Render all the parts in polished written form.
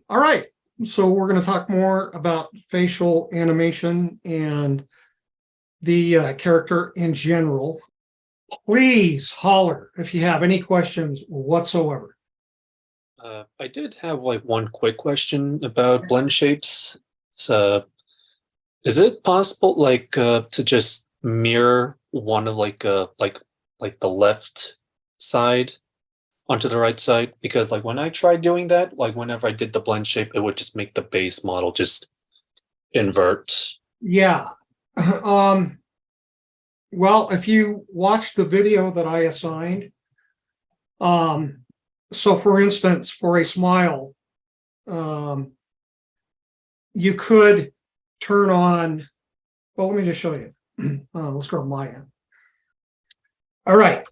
All right, so we're going to talk more about facial animation and the character in general. Please holler if you have any questions whatsoever. I did have like one quick question about BlendShapes. So, is it possible to just mirror one of like the left side onto the right side? Because like when I tried doing that, like whenever I did the BlendShape, it would just make the base model just invert. Yeah. Well, if you watch the video that I assigned, so for instance, for a smile, you could turn on, well, let me just show you. Let's go to my end. All right.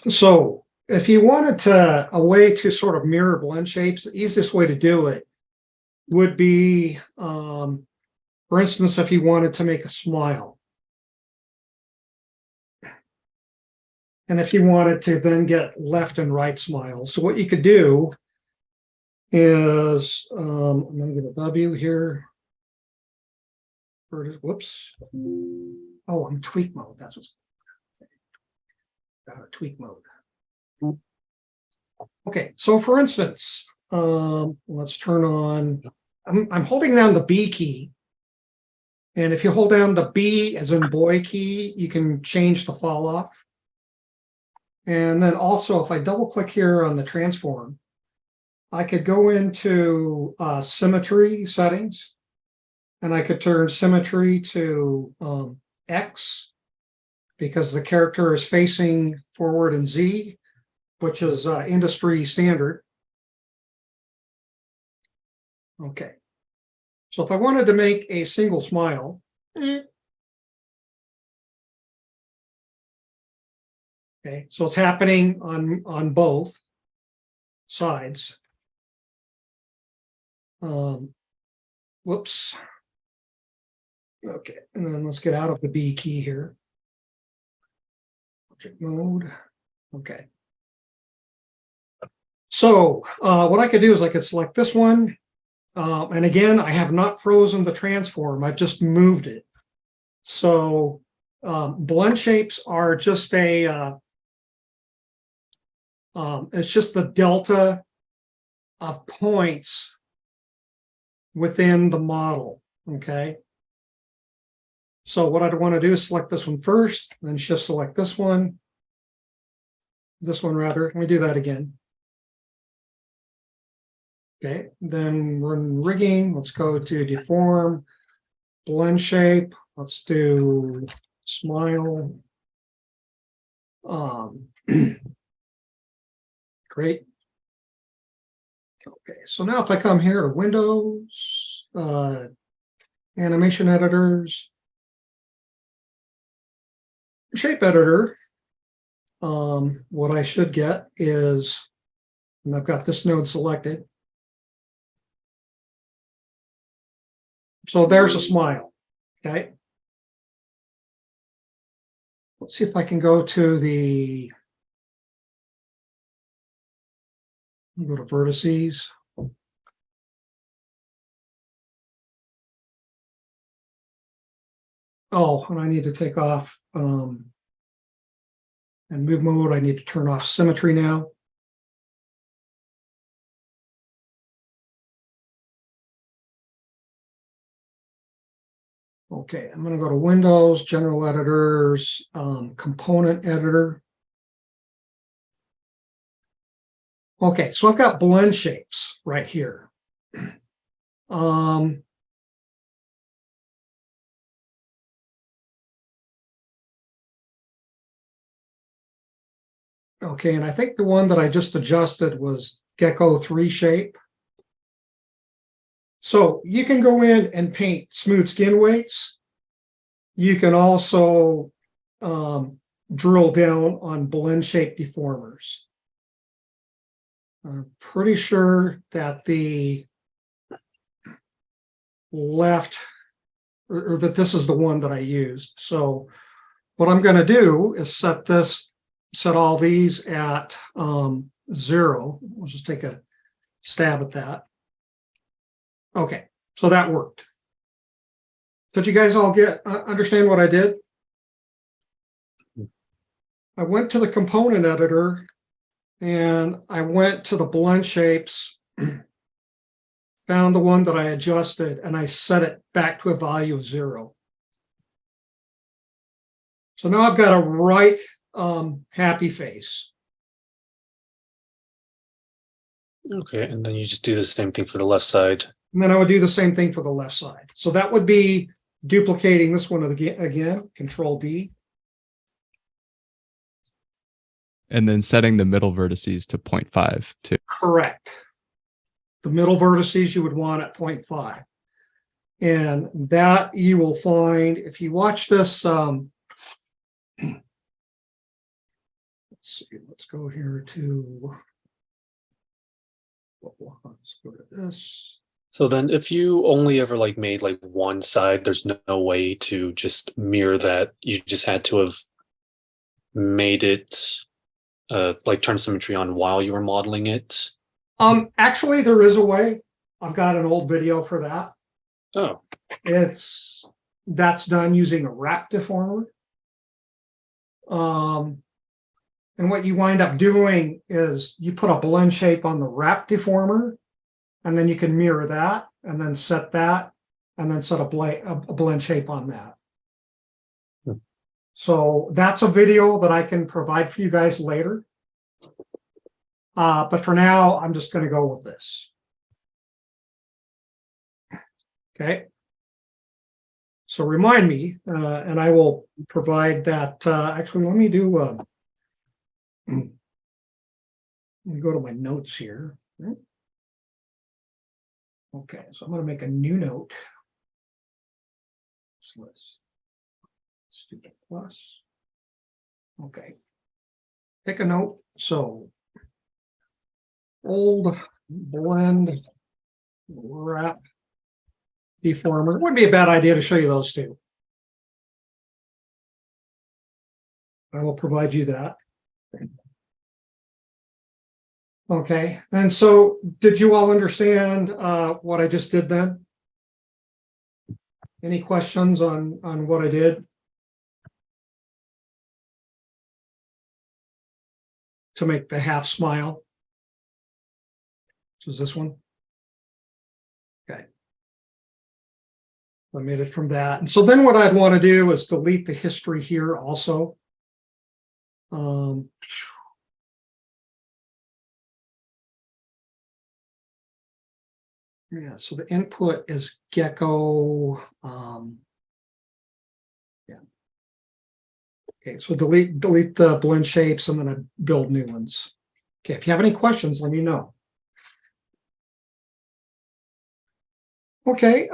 So if you wanted a way to sort of mirror BlendShapes, the easiest way to do it would be, for instance, if you wanted to make a smile. And if you wanted to then get left and right smiles. So what you could do is, I'm going to get a W here. Whoops. Oh, I'm tweak mode. That's what's got a tweak mode. Okay, so for instance, let's turn on, I'm holding down the B key. And if you hold down the B as in boy key, you can change the fall off. And then also, if I double click here on the transform, I could go into symmetry settings, and I could turn symmetry to X, because the character is facing forward in Z, which is industry standard. Okay. So if I wanted to make a single smile, okay, so it's happening on both sides. Whoops. Okay, and then let's get out of the B key here. Object mode. Okay. So what I could do is I could select this one. And again, I have not frozen the transform. I've just moved it. So BlendShapes are just it's just the delta of points within the model, okay? So what I'd want to do is select this one first, then shift select this one rather. Let me do that again. Okay, then we're in rigging. Let's go to deform, blend shape. Let's do smile. Great. Okay, so now if I come here to Windows, animation editors, shape editor, what I should get is, and I've got this node selected. So there's a smile, okay? Let's see if I can go to the, go to vertices. Oh, and I need to take off, and move mode, I need to turn off symmetry now. Okay, I'm going to go to Windows, General Editors, Component Editor. Okay, so I've got BlendShapes right here. Okay, and I think the one that I just adjusted was Gecko 3 shape. So you can go in and paint smooth skin weights. You can also drill down on BlendShape deformers. I'm pretty sure that the left, or that this is the one that I used. So what I'm going to do is set all these at 0. We'll just take a stab at that. Okay, so that worked. Did you guys all understand what I did? I went to the component editor and I went to the BlendShapes, found the one that I adjusted, and I set it back to a value of 0. So now I've got a right happy face. Okay, and then you just do the same thing for the left side. And then I would do the same thing for the left side. So that would be duplicating this one again, Control D. And then setting the middle vertices to 0.5 too. Correct. The middle vertices you would want at 0.5. And that you will find, if you watch this, let's see, let's go here to, let's go to this. So then if you only ever like made like one side, there's no way to just mirror that. You just had to have made it like turn symmetry on while you were modeling it. Actually there is a way. I've got an old video for that. Oh. That's done using a wrap deformer. And what you wind up doing is you put a blend shape on the wrap deformer, and then you can mirror that, and then set that, and then set a blend shape on that. So that's a video that I can provide for you guys later. But for now, I'm just going to go with this. Okay. So remind me, and I will provide that. Actually, let me do. Let me go to my notes here. Okay, so I'm going to make a new note. So let's stupid plus. Okay. Pick a note. So old blend wrap deformer. Wouldn't be a bad idea to show you those two. I will provide you that. Okay, and so did you all understand what I just did then? Any questions on what I did? To make the half smile. So is this one? Okay. I made it from that. And so then what I'd want to do is delete the history here also. Yeah, so the input is gecko. Yeah. Okay, so delete the blend shapes. I'm going to build new ones. Okay, if you have any questions, let me know. Okay.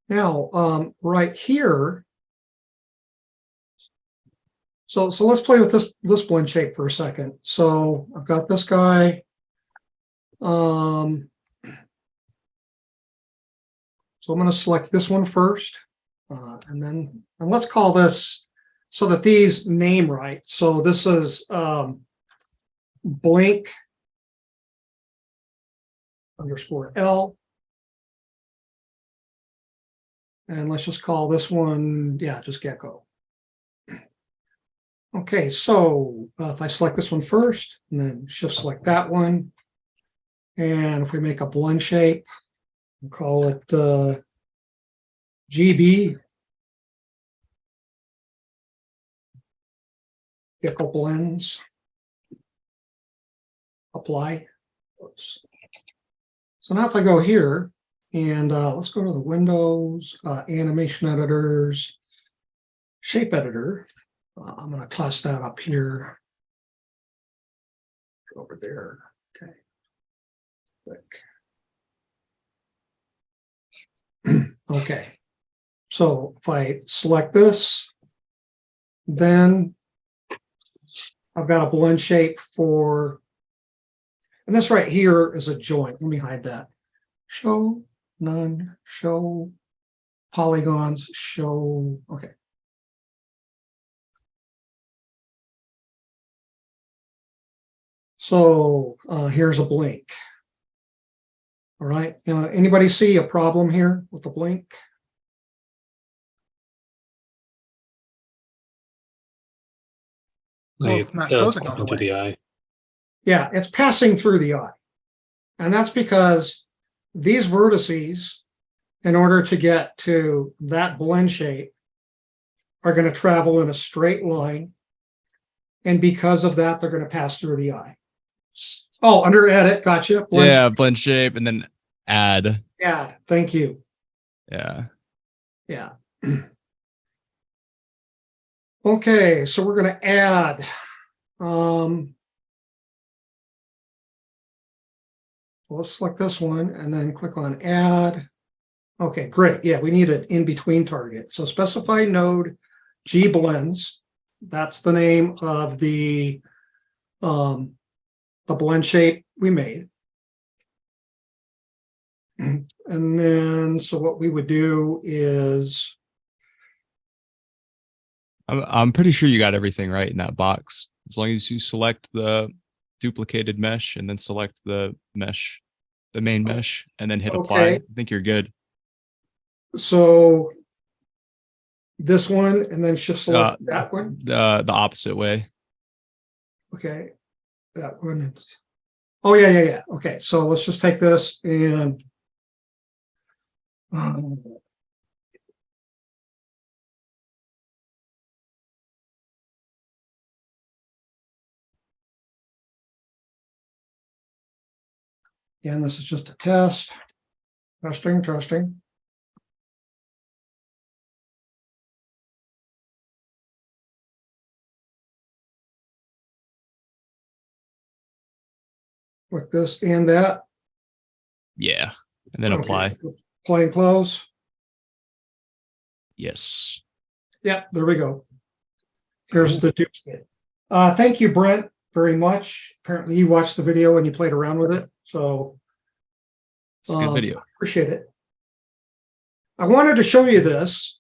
Now, right here. So let's play with this blend shape for a second. So I've got this guy. So I'm going to select this one first, and let's call this so that these name right. So this is blink _L, and let's just call this one, yeah, just gecko. Okay, so if I select this one first, and then shift select that one, and if we make a blend shape, we'll call it GB, gecko blends, apply. Oops. So now if I go here, and let's go to the Windows, animation editors, shape editor. I'm going to toss that up here. Over there. Okay. Click. Okay. So if I select this, then I've got a blend shape for, and this right here is a joint. Let me hide that. Show, none, show, polygons, show. Okay. So here's a blink. All right. Anybody see a problem here with the blink? Well, Like, it's not it's closing all the into way. the eye. Yeah, it's passing through the eye. And that's because these vertices, in order to get to that blend shape, are going to travel in a straight line. And because of that, they're going to pass through the eye. Oh, under edit, gotcha. Blend Yeah, blend shape and then add. Yeah, thank you. Yeah. Yeah. Okay, so we're going to add. Let's select this one and then click on add. Okay, great. Yeah, we need an in-between target. So specify node G blends. That's the name of the blend shape we made. And then, so what we would do is, I'm pretty sure you got everything right in that box. As long as you select the duplicated mesh and then select the mesh, the main mesh, and then hit apply, Okay. I think you're good. so this one and then shift select that one. The opposite way. Okay, that one. Oh, yeah. Okay, so let's just take this and again, this is just a test. Testing. Like this and that. Yeah. And then Okay. apply. Play and close. Yes. Yeah, there we go. Here's the duplicate. Thank you, Brent, very much. Apparently you watched the video and you played around with it. So It's a good video. appreciate it. I wanted to show you this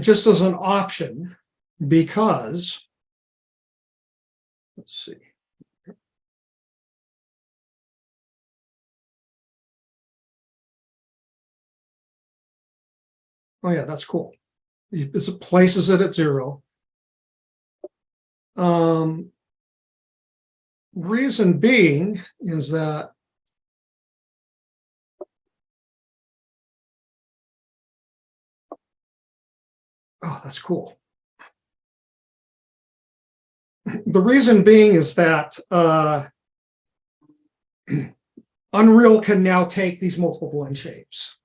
just as an option because, let's see. Oh yeah, that's cool. It places it at 0. Reason being is that oh, that's cool. The reason being is that Unreal can now take these multiple blend shapes.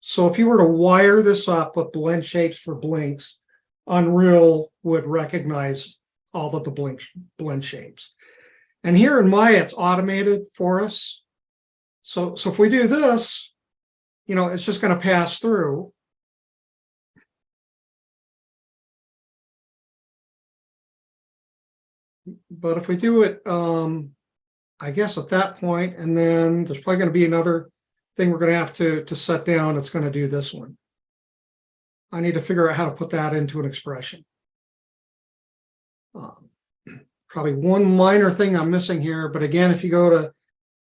So if you were to wire this up with blend shapes for blinks, Unreal would recognize all of the blend shapes. And here in Maya, it's automated for us. So if we do this, it's just going to pass through. But if we do it, I guess at that point, and then there's probably going to be another thing we're going to have to set down. It's going to do this one. I need to figure out how to put that into an expression. Probably one minor thing I'm missing here, but again, if you go to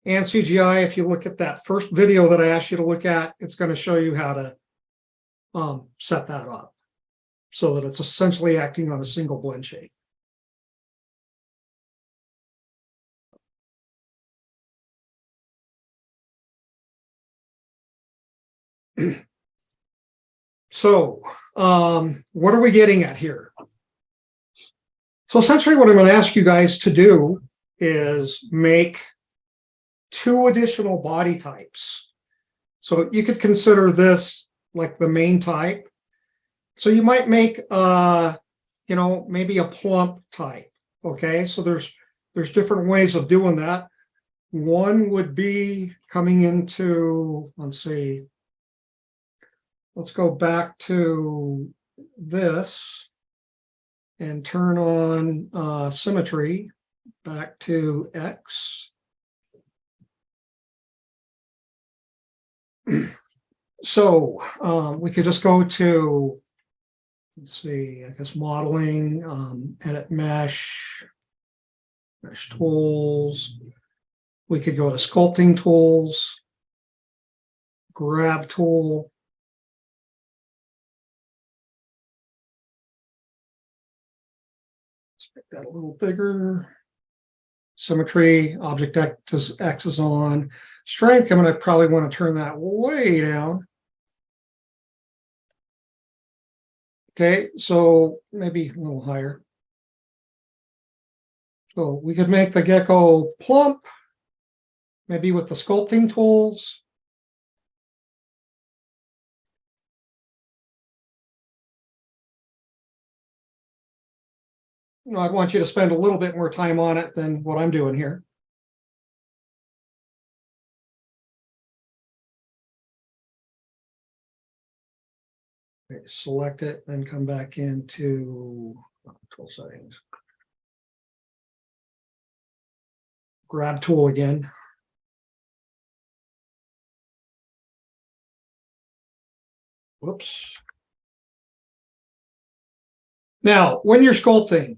AndCGI, if you look at that first video that I asked you to look at, it's going to show you how to set that up so that it's essentially acting on a single blend shape. So what are we getting at here? So essentially what I'm going to ask you guys to do is make 2 additional body types. So you could consider this like the main type. So you might make maybe a plump type. Okay, so there's different ways of doing that. One would be coming into, let's see, let's go back to this and turn on symmetry back to X. So we could just go to let's see, I guess modeling, edit mesh tools. We could go to sculpting tools, grab tool. Let's make that a little bigger. Symmetry, object X is on. Strength, I'm going to probably want to turn that way down. Okay, so maybe a little higher. So we could make the gecko plump, maybe with the sculpting tools. You know, I'd want you to spend a little bit more time on it than what I'm doing here. Okay, select it, then come back into tool settings. Grab tool again. Whoops. Now, when you're sculpting,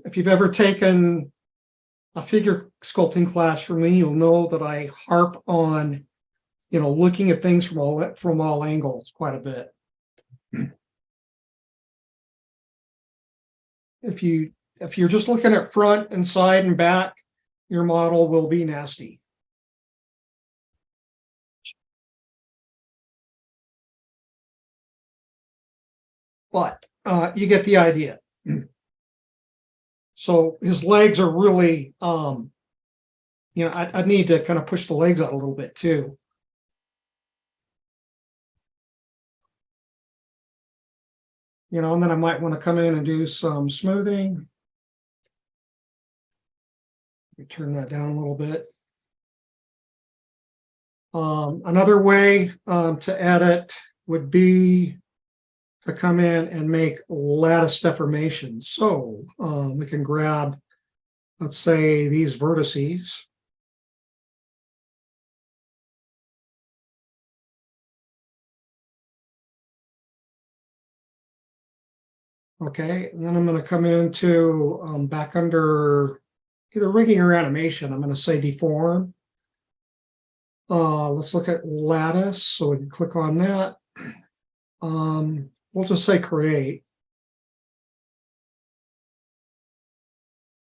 if you've ever taken a figure sculpting class from me, you'll know that I harp on, you know, looking at things from all angles quite a bit. If you're just looking at front and side and back, your model will be nasty. But you get the idea. So his legs are really, you know, I need to kind of push the legs out a little bit too. You know, and then I might want to come in and do some smoothing. Let me turn that down a little bit. Another way to edit would be to come in and make lattice deformation. So we can grab, let's say, these vertices. Okay, and then I'm going to come into back under either rigging or animation. I'm going to say deform. Let's look at lattice. So we can click on that. We'll just say create.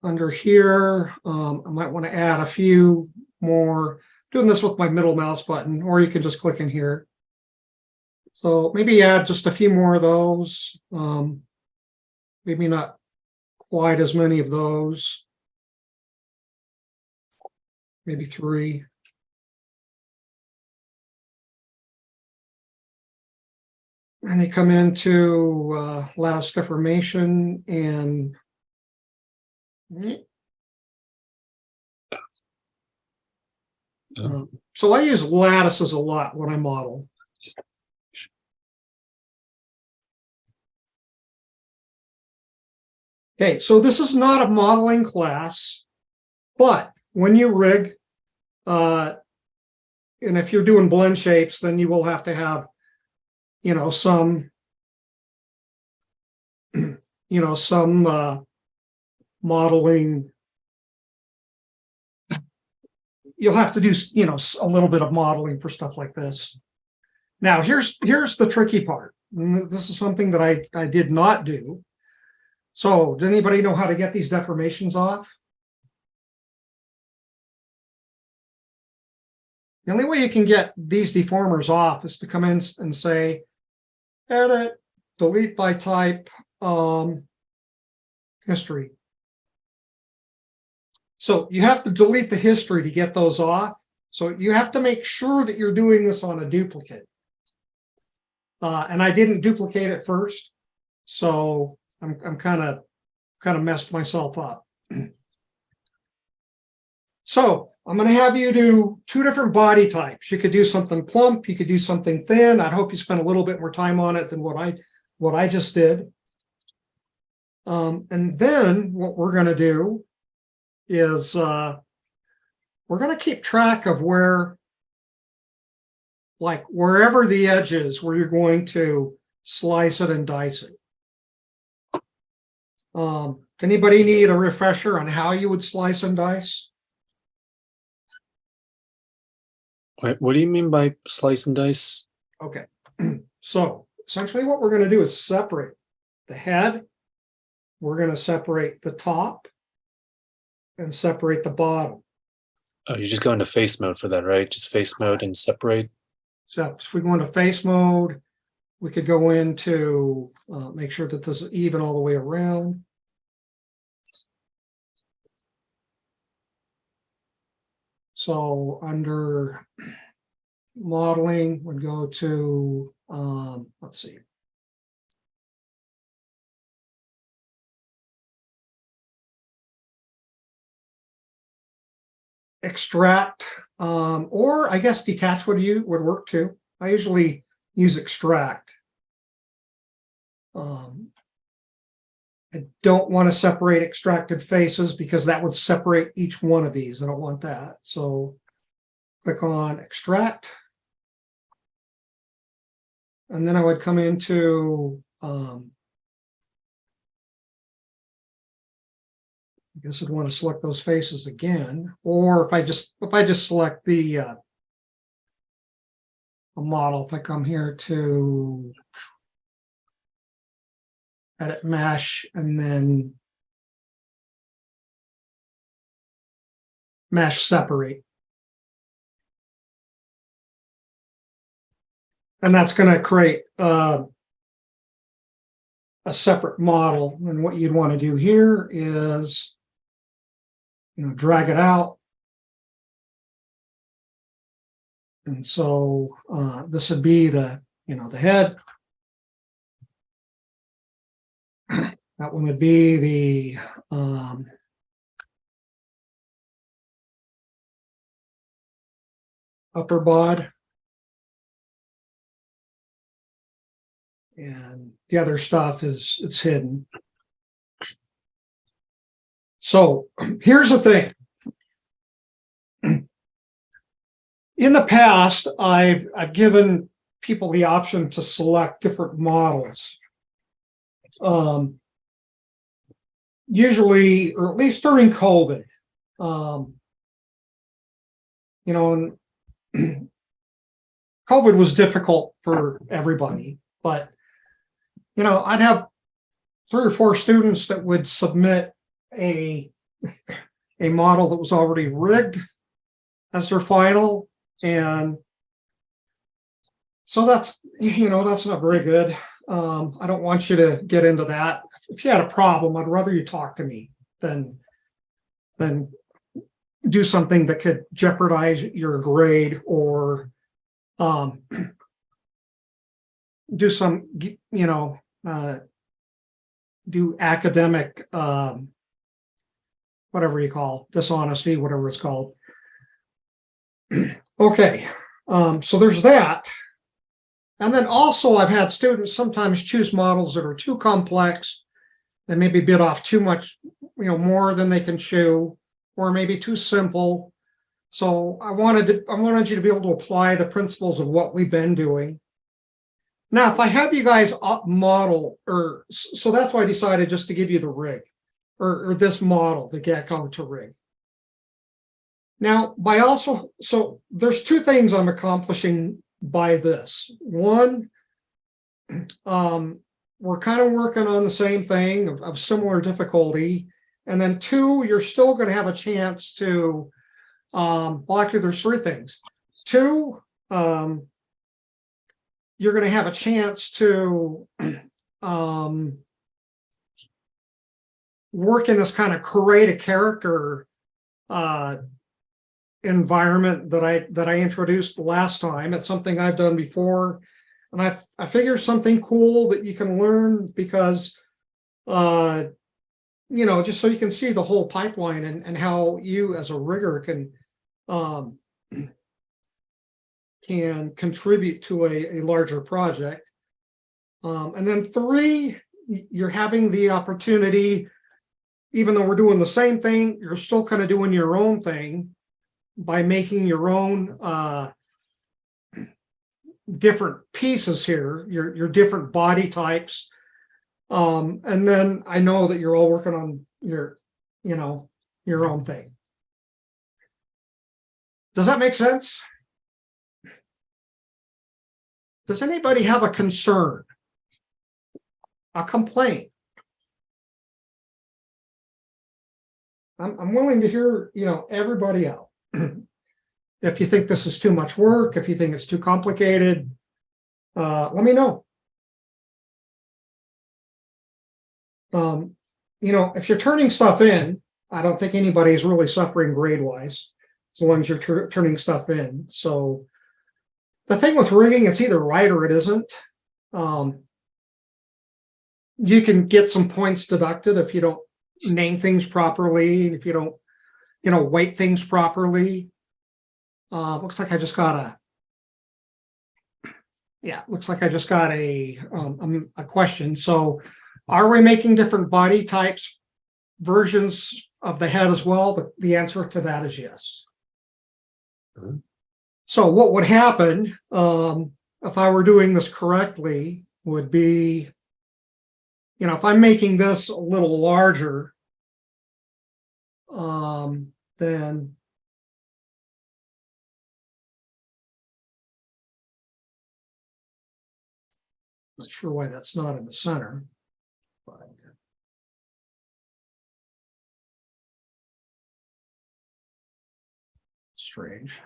Under here, I might want to add a few more. Doing this with my middle mouse button, or you can just click in here. So maybe add just a few more of those. Maybe not quite as many of those. Maybe 3. And they come into lattice deformation and so I use lattices a lot when I model. Okay, so this is not a modeling class, but when you rig, and if you're doing BlendShapes, then you will have to have, you know, some modeling. You'll have to do, you know, a little bit of modeling for stuff like this. Now, here's the tricky part. This is something that I did not do. So, does anybody know how to get these deformations off? The only way you can get these deformers off is to come in and say, edit, delete by type, history. So you have to delete the history to get those off. So you have to make sure that you're doing this on a duplicate. And I didn't duplicate it first, so I'm kind of messed myself up. So I'm going to have you do 2 different body types. You could do something plump, you could do something thin. I'd hope you spend a little bit more time on it than what I just did. And then what we're going to do is we're going to keep track of where, like, wherever the edge is, where you're going to slice it and dice it. Anybody need a refresher on how you would slice and dice? Wait, what do you mean by slice and dice? Okay, so essentially what we're going to do is separate the head. We're going to separate the top and separate the bottom. Oh, you just go into face mode for that, right? Just face mode and separate. So if we go into face mode, we could go into make sure that this is even all the way around. So under modeling, we'd go to, let's see. Extract, or I guess detach would work too. I usually use extract. I don't want to separate extracted faces because that would separate each one of these. I don't want that. So click on extract. And then I would come into, I guess I'd want to select those faces again. Or if I just select the a model, if I come here to edit mesh and then mesh separate. And that's going to create a separate model. And what you'd want to do here is, drag it out. And so this would be the head. That one would be the upper bod. And the other stuff it's hidden. So here's the thing. In the past, I've given people the option to select different models. Usually, or at least during COVID, COVID was difficult for everybody, but I'd have 3 or 4 students that would submit a model that was already rigged as their final, and so that's not very good. I don't want you to get into that. If you had a problem, I'd rather you talk to me than do something that could jeopardize your grade or do some do academic whatever you call dishonesty, whatever it's called. Okay, so there's that. And then also I've had students sometimes choose models that are too complex. They maybe bit off too much, more than they can chew, or maybe too simple. So I wanted you to be able to apply the principles of what we've been doing. Now, if I have you guys model, so that's why I decided just to give you the rig, or this model, the Gecko to rig. Now, so there's 2 things I'm accomplishing by this. One, we're kind of working on the same thing of similar difficulty. And then 2, you're still going to have a chance to, well, actually, there's 3 things. 2, you're going to have a chance to work in this kind of create a character environment that I introduced last time. It's something I've done before, and I figure something cool that you can learn because just so you can see the whole pipeline and how you as a rigger can contribute to a larger project. And then 3, you're having the opportunity, even though we're doing the same thing, you're still kind of doing your own thing by making your own different pieces here, your different body types. And then I know that you're all working on your own thing. Does that make sense? Does anybody have a concern? A complaint? I'm willing to hear, everybody out. If you think this is too much work, if you think it's too complicated, let me know. If you're turning stuff in, I don't think anybody's really suffering grade-wise, as long as you're turning stuff in. So the thing with rigging, it's either right or it isn't. You can get some points deducted if you don't name things properly, if you don't, weight things properly. Looks like I just got a question. So are we making different body types, versions of the head as well? The answer to that is yes. Mm-hmm. So what would happen if I were doing this correctly would be, if I'm making this a little larger, then not sure why that's not in the center, but strange.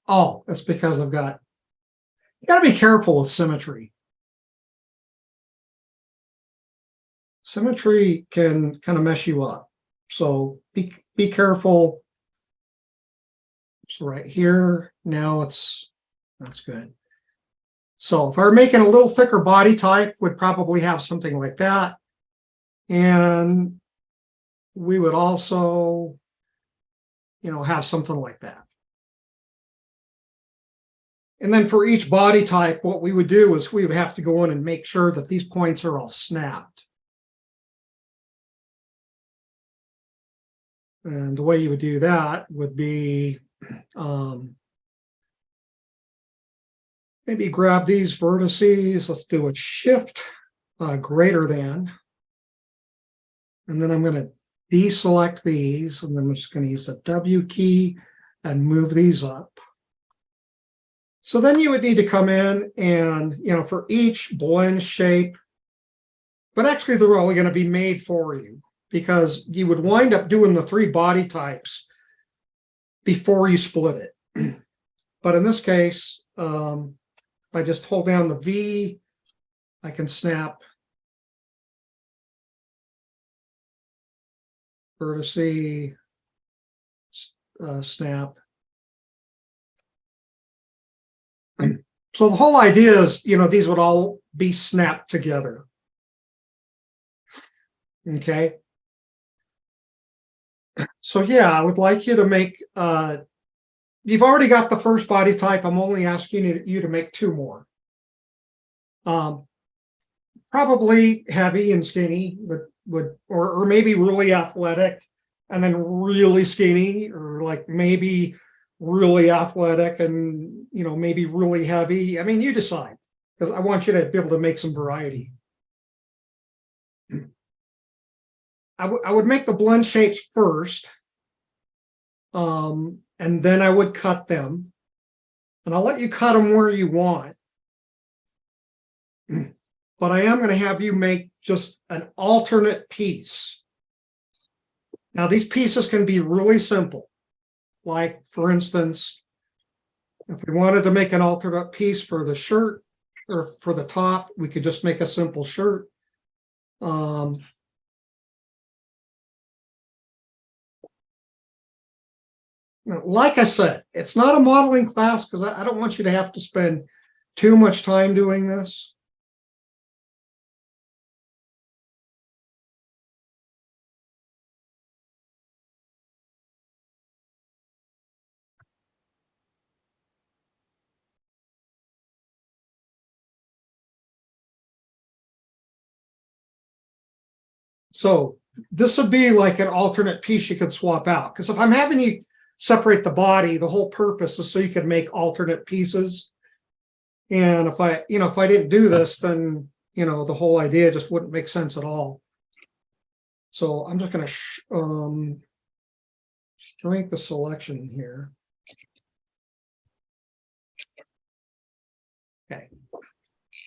Oh, that's because you got to be careful with symmetry. Symmetry can kind of mess you up. So be careful. So right here, now that's good. So if I were making a little thicker body type, would probably have something like that. And we would also, have something like that. And then for each body type, what we would do is we would have to go in and make sure that these points are all snapped. And the way you would do that would be maybe grab these vertices. Let's do a shift greater than. And then I'm going to deselect these, and then I'm just going to use the W key and move these up. So then you would need to come in and, for each blend shape, but actually they're only going to be made for you, because you would wind up doing the 3 body types before you split it. But in this case, if I just hold down the V, I can snap vertice, snap. So the whole idea is, these would all be snapped together. Okay. So yeah, I would like you to make, you've already got the first body type. I'm only asking you to make 2 more. Probably heavy and skinny, or maybe really athletic and then really skinny, or like maybe really athletic and maybe really heavy. I mean, you decide, because I want you to be able to make some variety. I would make the blend shapes first, and then I would cut them, and I'll let you cut them where you want. But I am going to have you make just an alternate piece. Now, these pieces can be really simple. Like, for instance, if we wanted to make an alternate piece for the shirt or for the top, we could just make a simple shirt. Like I said, it's not a modeling class, because I don't want you to have to spend too much time doing this. So this would be like an alternate piece you could swap out. Because if I'm having you separate the body. The whole purpose is so you can make alternate pieces. And if I didn't do this, then, the whole idea just wouldn't make sense at all. So I'm just going to shrink the selection here. Okay.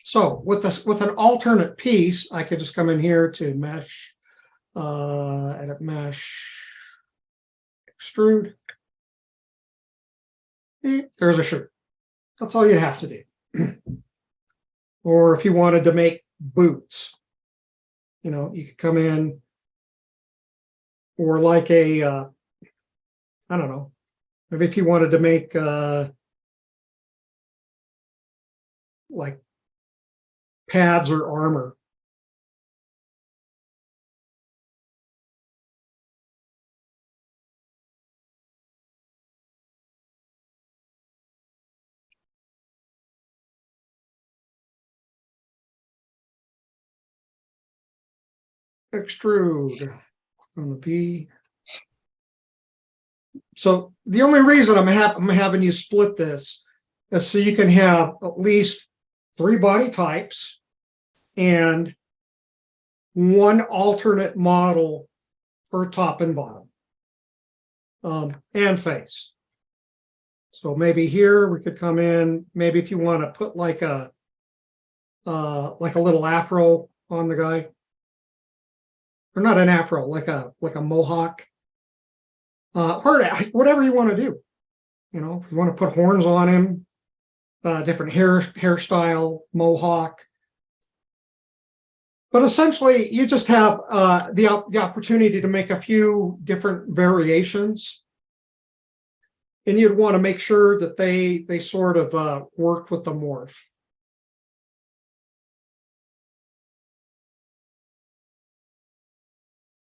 So with an alternate piece, I could just come in here to mesh, edit mesh, extrude. There's a shirt. That's all you have to do. Or if you wanted to make boots, you could come in, or like a, I don't know, maybe if you wanted to make like pads or armor. Extrude on the P. So the only reason I'm having you split this is so you can have at least 3 body types and 1 alternate model for top and bottom, and face. So maybe here we could come in. Maybe if you want to put like a little afro on the guy. Or not an afro, like a mohawk, or whatever you want to do. If you want to put horns on him, different hairstyle, mohawk. But essentially, you just have the opportunity to make a few different variations, and you'd want to make sure that they sort of work with the morph.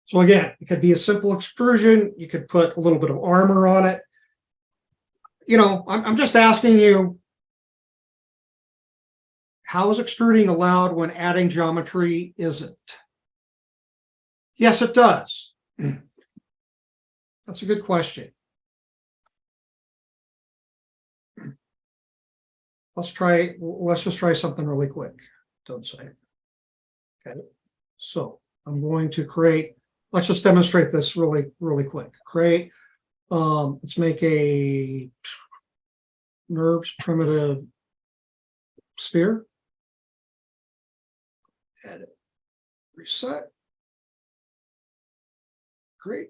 So again, it could be a simple extrusion. You could put a little bit of armor on it. I'm just asking you, how is extruding allowed when adding geometry isn't? Yes, it does. That's a good question. Let's just try something really quick. Don't say it. Okay. So I'm going to create. Let's just demonstrate this really, really quick. Create, let's make a NURBS primitive sphere. Edit, reset. Great.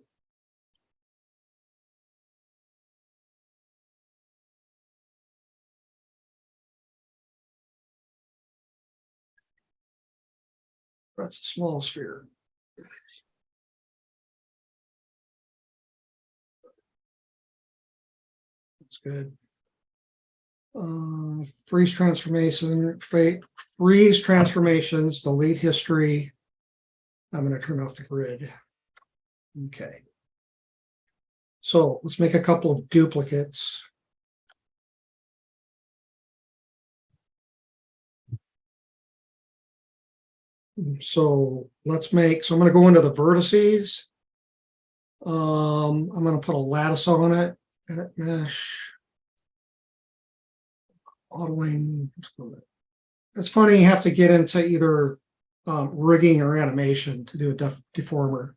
That's a small sphere. That's good. Freeze transformations, delete history. I'm going to turn off the grid. Okay. So let's make a couple of duplicates. So I'm going to go into the vertices. I'm going to put a lattice on it. Edit mesh. Autoing. It's funny, you have to get into either rigging or animation to do a deformer.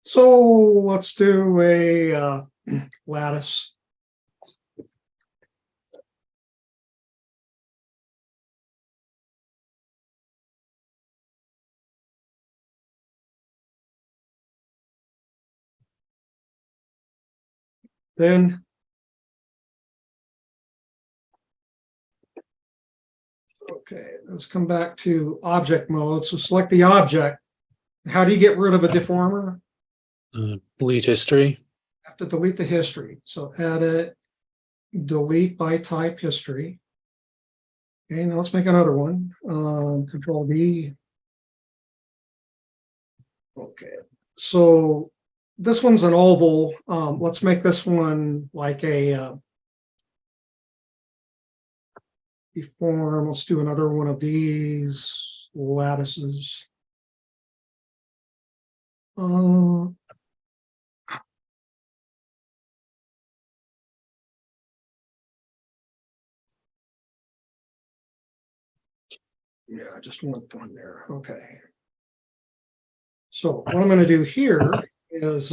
So let's do a lattice. Then okay, let's come back to object mode. So select the object. How do you get rid of a deformer? Delete history. Have to delete the history. So edit, delete by type history. Okay, now let's make another one. Control D. Okay, so this one's an oval. Let's make this one like a deform. Let's do another one of these lattices. Yeah, just one there. Okay. So what I'm going to do here is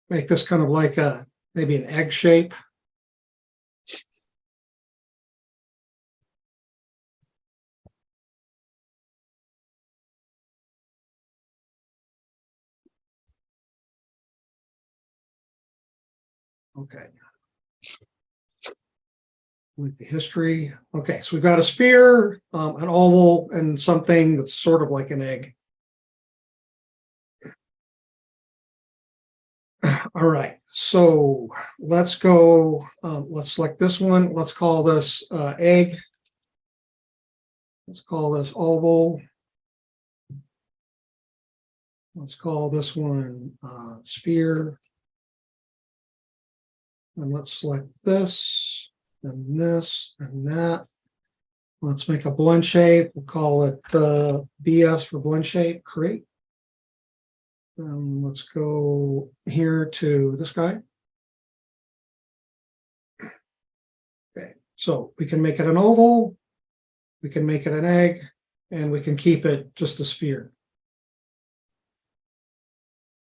make this kind of like a maybe an egg shape. Okay. With the history. Okay, so we've got a sphere, an oval, and something that's sort of like an egg. All right, so let's go, let's select this one. Let's call this egg. Let's call this oval. Let's call this one sphere. And let's select this and this and that. Let's make a blend shape. We'll call it BS for blend shape, create. Let's go here to this guy. Okay, so we can make it an oval, we can make it an egg, and we can keep it just a sphere.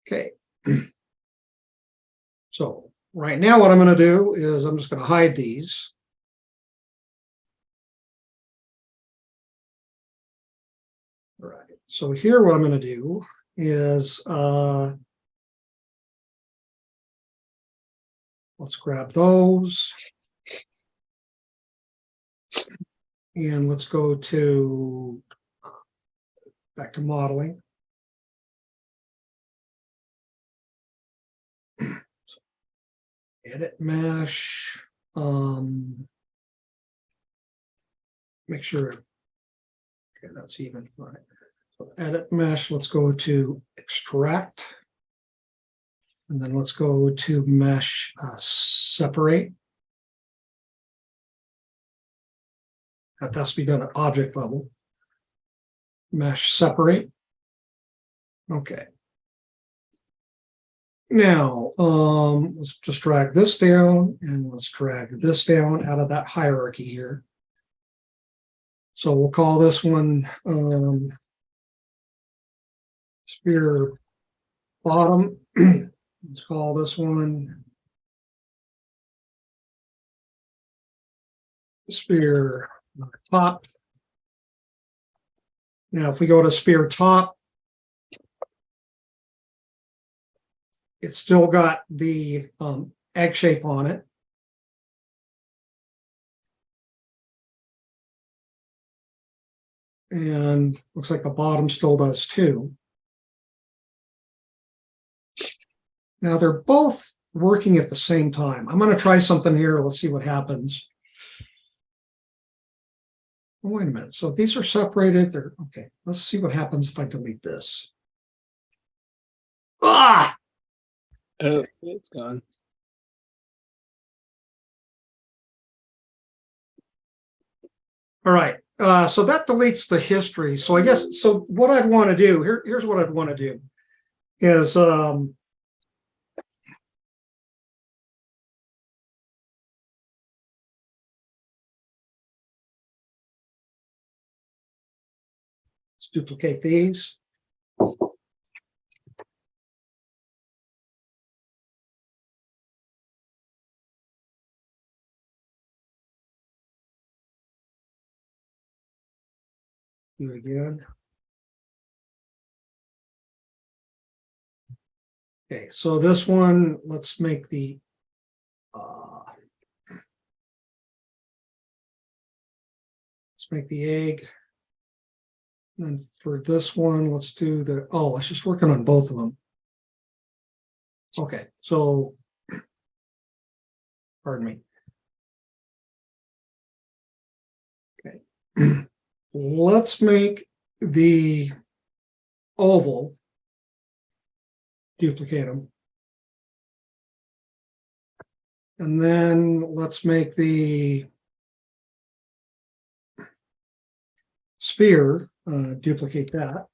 Okay. So right now what I'm going to do is I'm just going to hide these. All right. So here what I'm going to do is let's grab those. And let's go to back to modeling. Edit mesh. Make sure. Okay, that's even. All right. So edit mesh. Let's go to extract. And then let's go to mesh separate. That has to be done at object level. Mesh separate. Okay. Now, let's just drag this down and let's drag this down out of that hierarchy here. So we'll call this one sphere bottom. Let's call this one sphere top. Now, if we go to sphere top, it's still got the egg shape on it. And looks like the bottom still does too. Now they're both working at the same time. I'm going to try something here. Let's see what happens. Oh, wait a minute. So these are separated. They're okay. Let's see what happens if I delete this. Ah! Oh, it's gone. All right. So that deletes the history. So I guess, so what I'd want to do, here's what I'd want to do is let's duplicate these. Do it again. Okay, so this one, let's make the egg. And for this one, let's do the, oh, I was just working on both of them. Okay, so, pardon me. Okay, let's make the oval, duplicate them. And then let's make the sphere, duplicate that.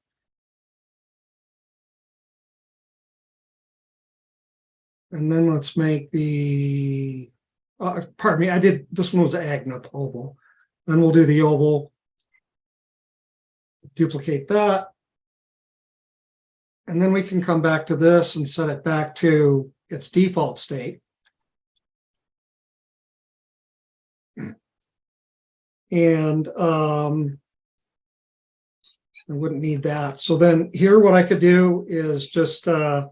And then let's make the, pardon me, I did, this one was the egg, not the oval. Then we'll do the oval. Duplicate that. And then we can come back to this and set it back to its default state. And I wouldn't need that. So then here, what I could do is just so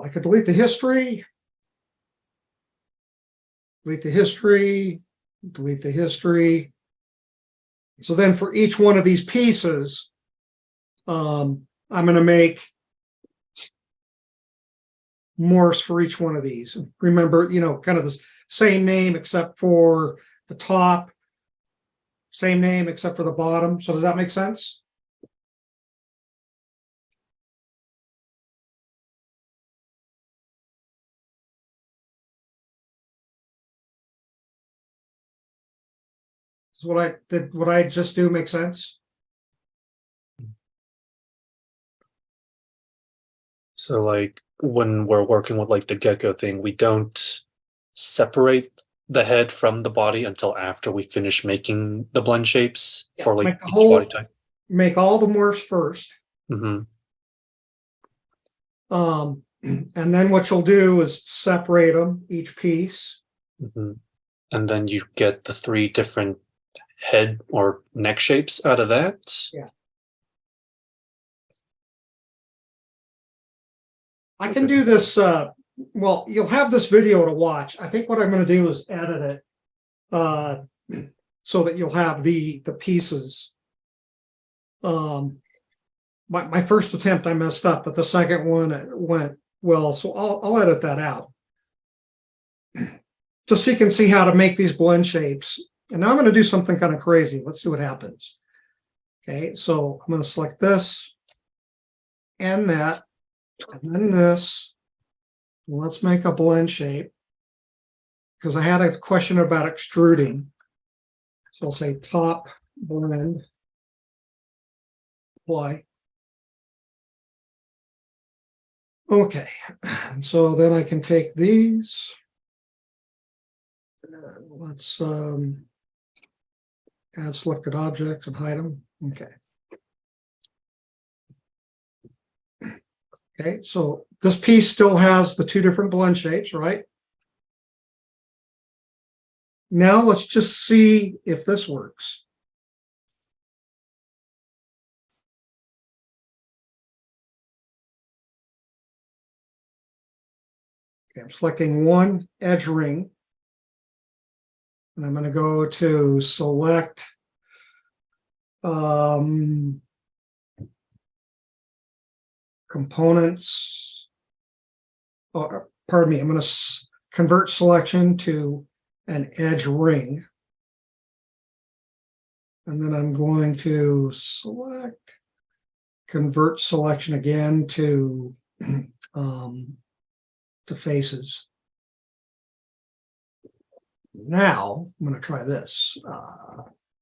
I could delete the history, delete the history, delete the history. So then for each one of these pieces, I'm going to make morphs for each one of these. Remember, you know, kind of the same name except for the top, same name except for the bottom. So does that make sense? Is what I did, what I just do make sense? So like when we're working with like the gecko thing, we don't separate the head from the body until after we finish making the blend shapes Yeah, for like make the each whole- body type. Make all the morphs first. Mm-hmm. And then what you'll do is separate them, each piece. Mm-hmm. And then you get the 3 different head or neck shapes out of that. Yeah. I can do this, well, you'll have this video to watch. I think what I'm going to do is edit it so that you'll have the pieces. My first attempt I messed up, but the second one it went well, so I'll edit that out. Just so you can see how to make these blend shapes. And now I'm going to do something kind of crazy. Let's see what happens. Okay, so I'm going to select this and that, and then this. Let's make a blend shape because I had a question about extruding. So I'll say top blend, apply. Okay, and so then I can take these. Let's add selected objects and hide them. Okay. Okay, so this piece still has the 2 different blend shapes, right? Now let's just see if this works. Okay, I'm selecting one edge ring. And I'm going to go to select components. Or, pardon me, I'm going to convert selection to an edge ring. And then I'm going to select, convert selection again to faces. Now I'm going to try this.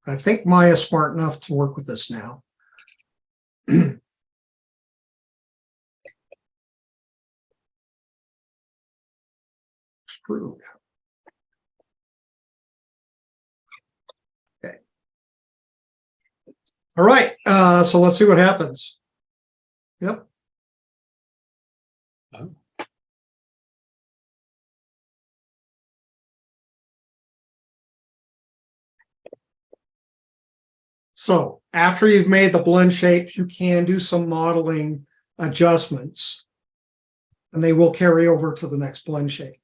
I think Maya's smart enough to work with this now. Extrude. Okay. All right. So let's see what happens. Yep. Oh. So after you've made the blend shapes, you can do some modeling adjustments, and they will carry over to the next blend shape.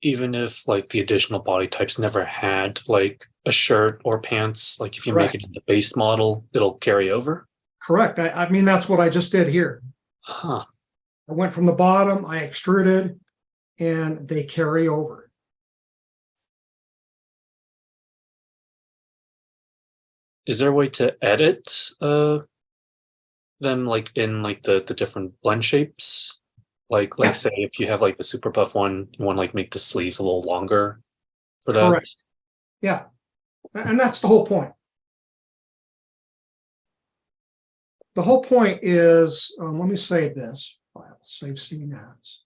Even if like the additional body types never had like a shirt or pants, like if you Correct. make it in the base model, it'll carry over. Correct. I mean, that's what I just did here. Huh. I went from the bottom, I extruded, and they carry over. Is there a way to edit them like in like the different blend shapes? Like Yeah. say if you have like the super buff one, you want to like make the sleeves a little longer for that. Correct. Yeah. And that's the whole point. The whole point is, let me save this file, save scene as.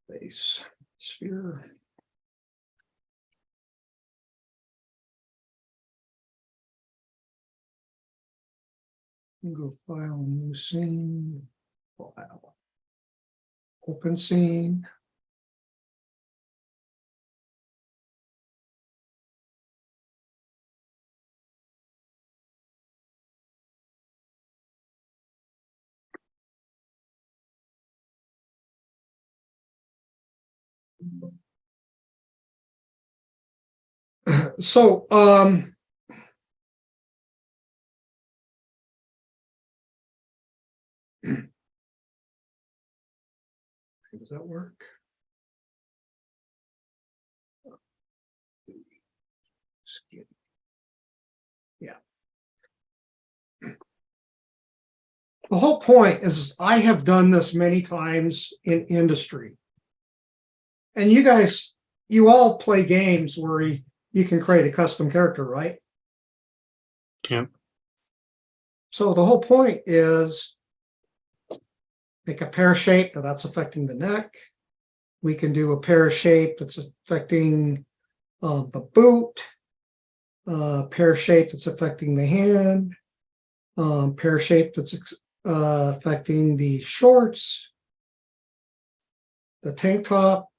Base sphere. Go file, new scene, file, open scene. So, does that work? Yeah. The whole point is I have done this many times in industry. And you guys, you all play games where you can create a custom character, right? Yeah. So the whole point is make a pear shape. Now that's affecting the neck. We can do a pear shape that's affecting the boot. Pear shape that's affecting the hand. Pear shape that's affecting the shorts. The tank top.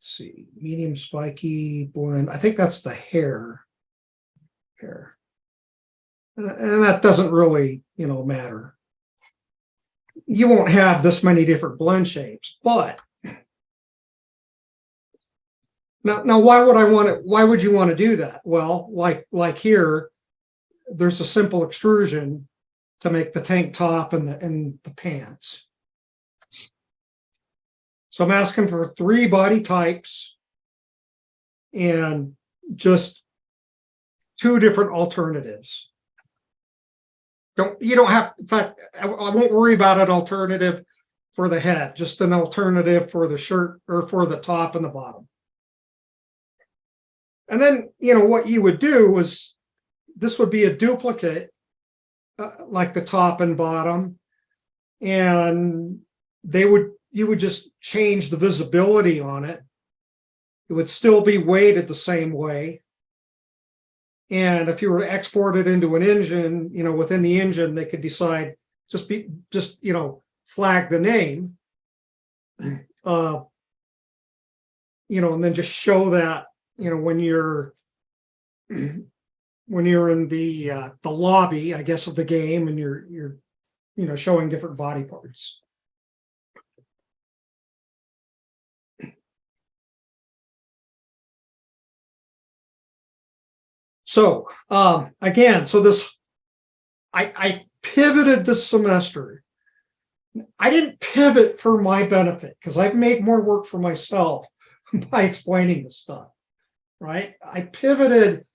Let's see, medium spiky blend. I think that's the hair. And that doesn't really, matter. You won't have this many different blend shapes, but now why would you want to do that? Well, like here, there's a simple extrusion to make the tank top and the pants. So I'm asking for 3 body types and just 2 different alternatives. You don't have, in fact, I won't worry about an alternative for the head, just an alternative for the shirt or for the top and the bottom. And then, what you would do is this would be a duplicate, like the top and bottom, and you would just change the visibility on it. It would still be weighted the same way. And if you were to export it into an engine, within the engine, they could decide just flag the name, and then just show that, when you're in the lobby, I guess, of the game, and you're showing different body parts. So again, I pivoted this semester. I didn't pivot for my benefit because I've made more work for myself by explaining this stuff, right? I pivoted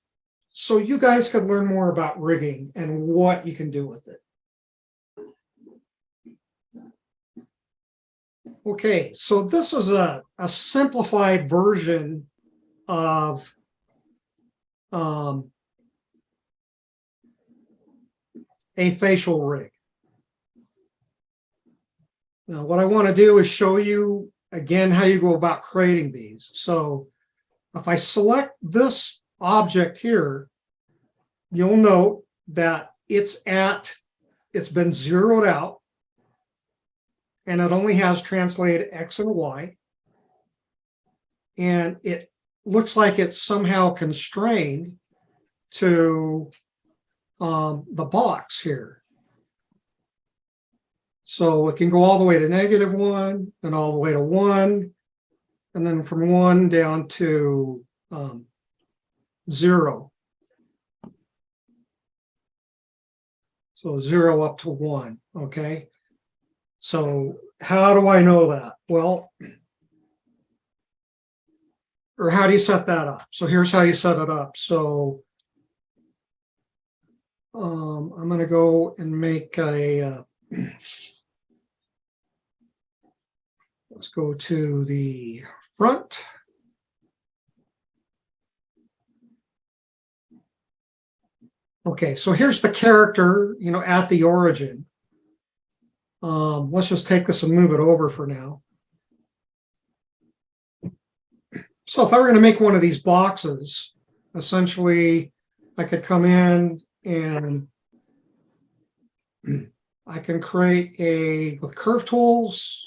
so you guys could learn more about rigging and what you can do with it. Okay, so this is a simplified version of a facial rig. Now, what I want to do is show you again how you go about creating these. So if I select this object here, you'll note that it's been zeroed out, and it only has translated X and Y, and it looks like it's somehow constrained to the box here. So it can go all the way to -1, then all the way to 1, and then from 1 down to 0. So 0 up to 1, okay? So how do I know that? Well, or how do you set that up? So here's how you set it up. So I'm going to go and make a Let's go to the front. Okay, so here's the character, you know, at the origin. Let's just take this and move it over for now. So if I were going to make one of these boxes, essentially I could come in and I can create with curve tools.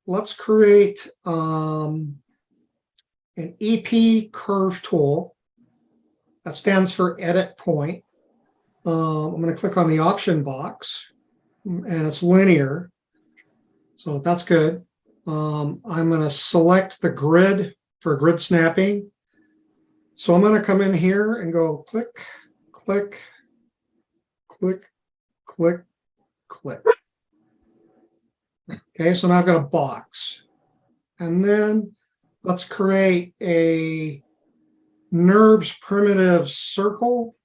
Let's create an EP curve tool. That stands for edit point. I'm going to click on the option box and it's linear. So that's good. I'm going to select the grid for grid snapping. So I'm going to come in here and go click, click, click, click, click. Okay, so now I've got a box. And then let's create a NURBS primitive circle.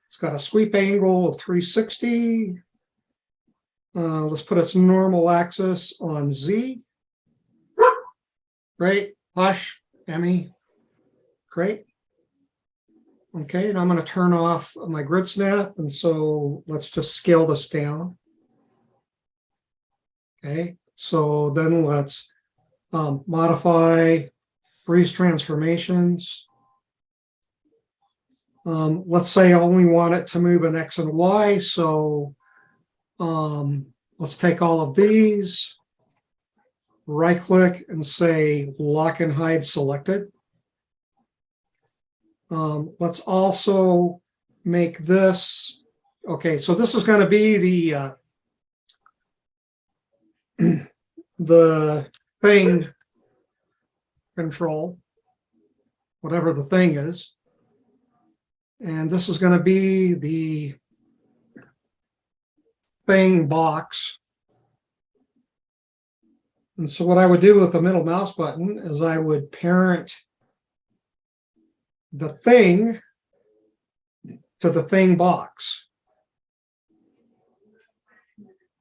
It's got a sweep angle of 360. Let's put its normal axis on Z. Great. Hush, Emmy. Great. Okay, and I'm going to turn off my grid snap. And so let's just scale this down. Okay, so then let's modify freeze transformations. Let's say I only want it to move in X and Y. So let's take all of these, right click and say lock and hide selected. Let's also make this, okay, so this is going to be the thing control, whatever the thing is. And this is going to be the thing box. And so what I would do with the middle mouse button is I would parent the thing to the thing box.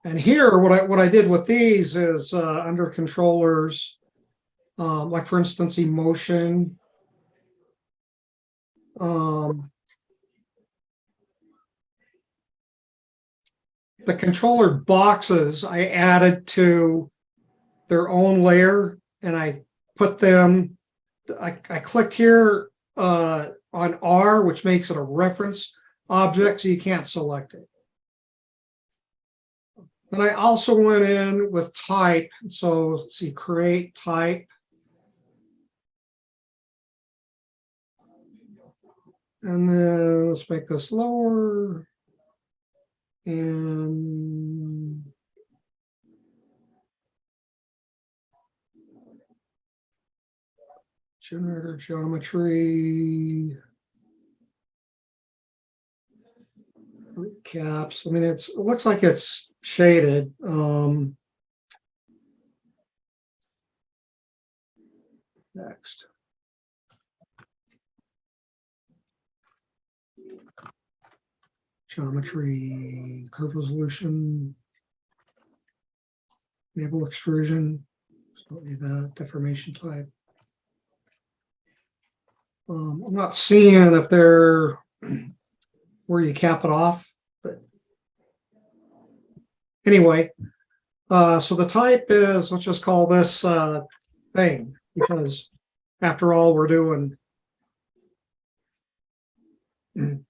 And here, what I did with these is under controllers, like for instance, emotion. The controller boxes I added to their own layer, and I put them. I clicked here on R, which makes it a reference object, so you can't select it. And I also went in with type. So let's see, create type. And then let's make this lower. And generator geometry. Caps. I mean, it looks like it's shaded. Next. Geometry, curve resolution, enable extrusion. Don't need that. Deformation type. I'm not seeing if they're where you cap it off, but anyway, so the type is, let's just call this thing, because after all, we're doing, you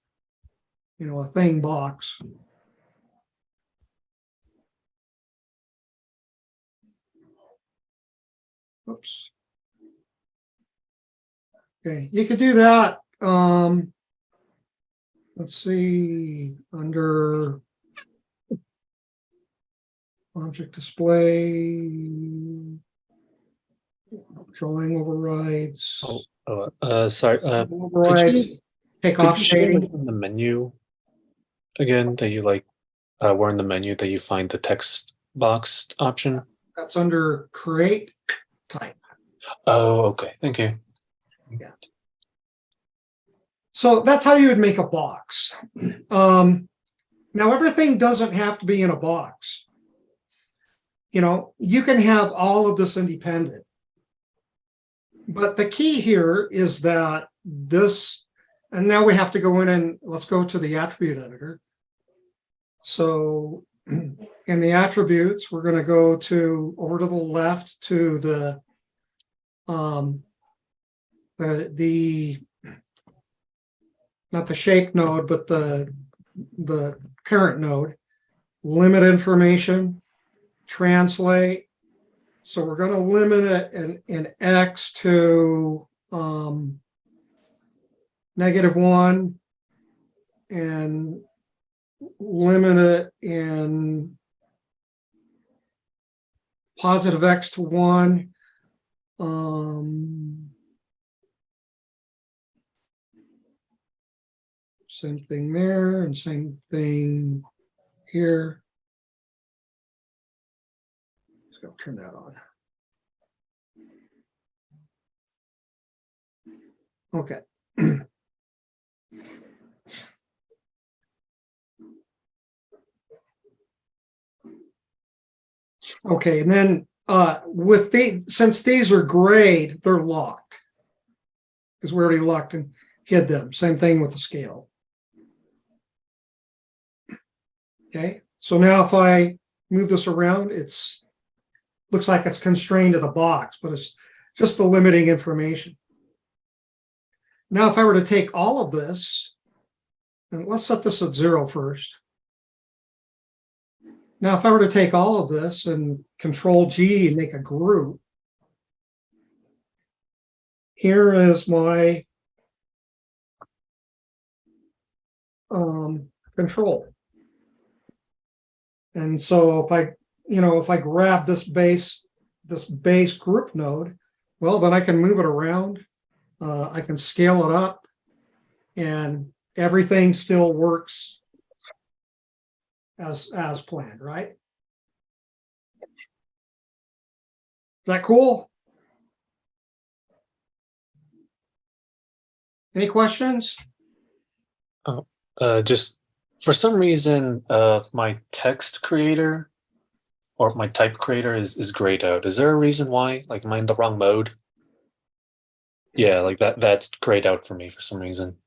know, a thing box. Oops. Okay, you could do that. Let's see, under object display, drawing overrides. Sorry. Overrides, take off shading. In the menu again that you like, where in the menu that you find the text box option? That's under create type. Oh, okay. Thank you. Yeah. So that's how you would make a box. Now, everything doesn't have to be in a box. You know, you can have all of this independent. But the key here is that this, and now we have to go in and let's go to the attribute editor. So in the attributes, we're going to go to over to the left to the not the shape node, but the parent node, limit information, translate. So we're going to limit it in X to -1 and limit it in positive X to 1. Same thing there and same thing here. Let's go turn that on. Okay. Okay, and then with since these are grayed, they're locked because we already locked and hid them. Same thing with the scale. Okay, so now if I move this around, looks like it's constrained to the box, but it's just the limiting information. Now, if I were to take all of this, and let's set this at 0 first. Now, if I were to take all of this and Control G and make a group, here is my control. And so if I grab this base group node, well, then I can move it around. I can scale it up and everything still works as planned, right? Is that cool? Any questions? Just for some reason, my text creator or my type creator is grayed out. Is there a reason why? Like, am I in the wrong mode? Yeah, like that's grayed out for me for some reason.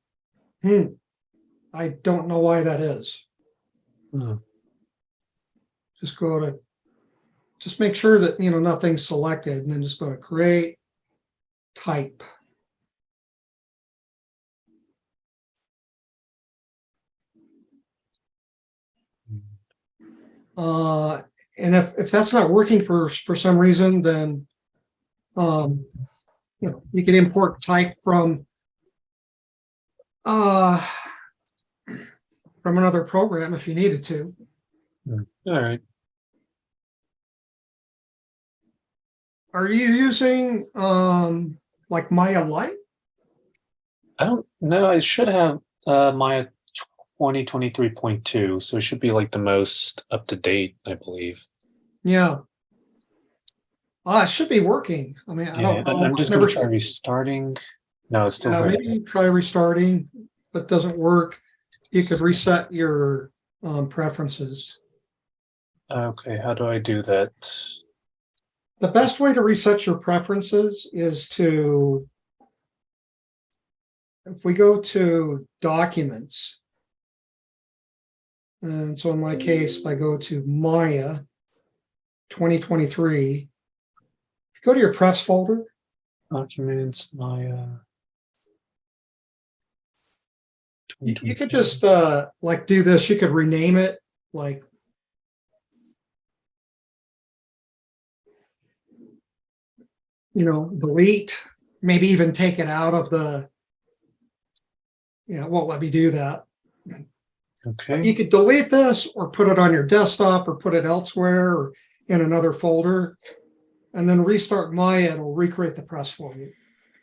I don't know why that is. Just make sure that nothing's selected, and then just go to create type. And if that's not working for some reason, then you can import type from another program if you needed to. All right. Are you using like Maya Lite? I don't know. I should have Maya 2023.2, so it should be like the most up to date, I believe. Yeah. It should be working. I mean, I don't know. I'm just going to try restarting. No, it's still maybe you try restarting, but doesn't work. You could reset your preferences. Okay, how do I do that? The best way to reset your preferences is if we go to documents, and so in my case, if I go to Maya 2023, go to your prefs folder. Documents, Maya. You could just like do this. You could rename it like delete, maybe even take it out of the, it won't let me do that. Okay. You could delete this or put it on your desktop or put it elsewhere or in another folder, and then restart Maya. It'll recreate the press for you.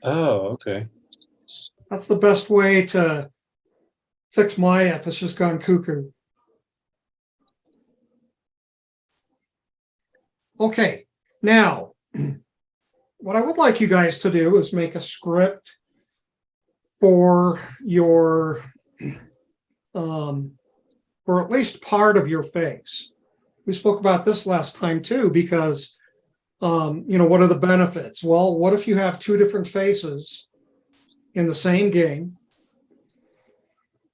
Oh, okay. That's the best way to fix Maya if it's just gone cuckoo. Okay, now what I would like you guys to do is make a script for your for at least part of your face. We spoke about this last time too, because what are the benefits? Well, what if you have two different faces in the same game?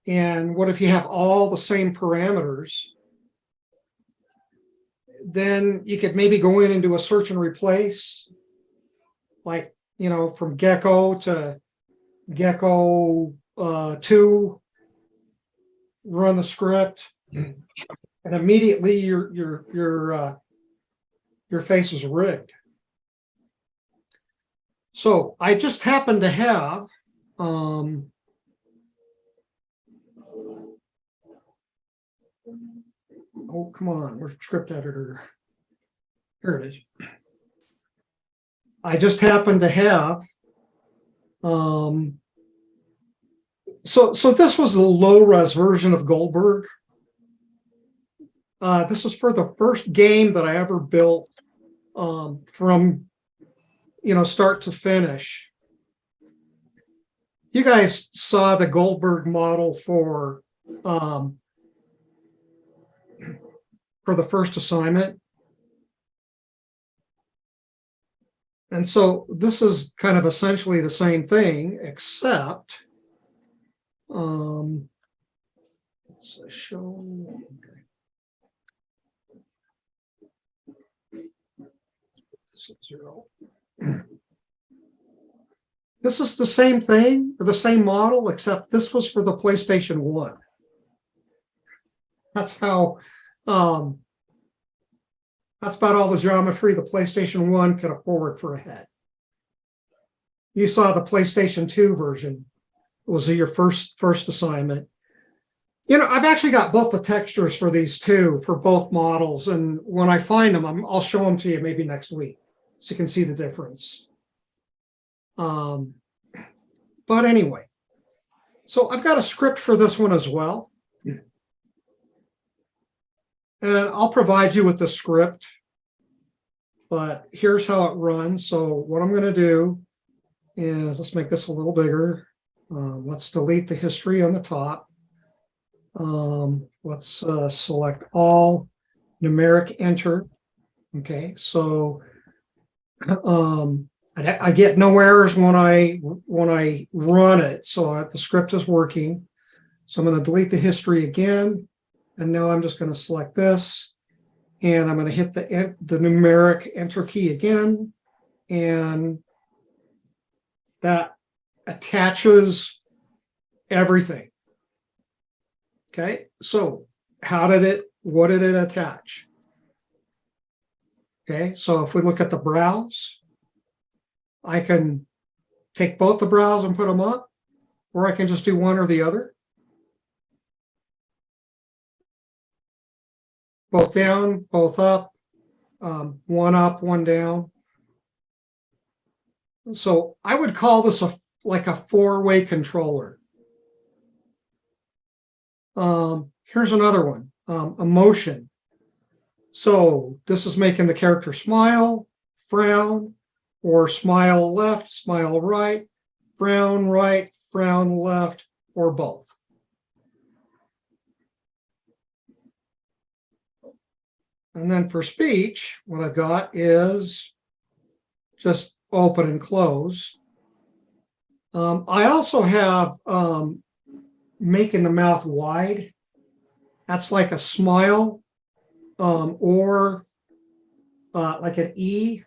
And what if you have all the same parameters? Then you could maybe go in and do a search and replace, like, from gecko to gecko 2, run the script, and immediately your face is rigged. So I just happen to have oh, come on, where's script editor? Here it is. I just happen to have so this was the low-res version of Goldberg. This was for the first game that I ever built from start to finish. You guys saw the Goldberg model for the first assignment. And so this is kind of essentially the same thing, except let's show. Okay. This is 0. This is the same thing, or the same model, except this was for the PlayStation 1. That's how that's about all the geometry the PlayStation 1 could afford for a head. You saw the PlayStation 2 version. It was your first assignment. I've actually got both the textures for these two, for both models. And when I find them, I'll show them to you maybe next week, so you can see the difference. But anyway, so I've got a script for this one as well. And I'll provide you with the script, but here's how it runs. So what I'm going to do is, let's make this a little bigger. Let's delete the history on the top. Let's select all, numeric enter. Okay, so I get no errors when I run it. So the script is working. So I'm going to delete the history again. And now I'm just going to select this, and I'm going to hit the numeric enter key again, and that attaches everything. Okay, so what did it attach? Okay, so if we look at the brows, I can take both the brows and put them up, or I can just do one or the other. Both down, both up, one up, one down. So I would call this like a 4-way controller. Here's another one, emotion. So this is making the character smile, frown, or smile left, smile right, frown left, or both. And then for speech, what I've got is just open and close. I also have making the mouth wide. That's like a smile, or like an E,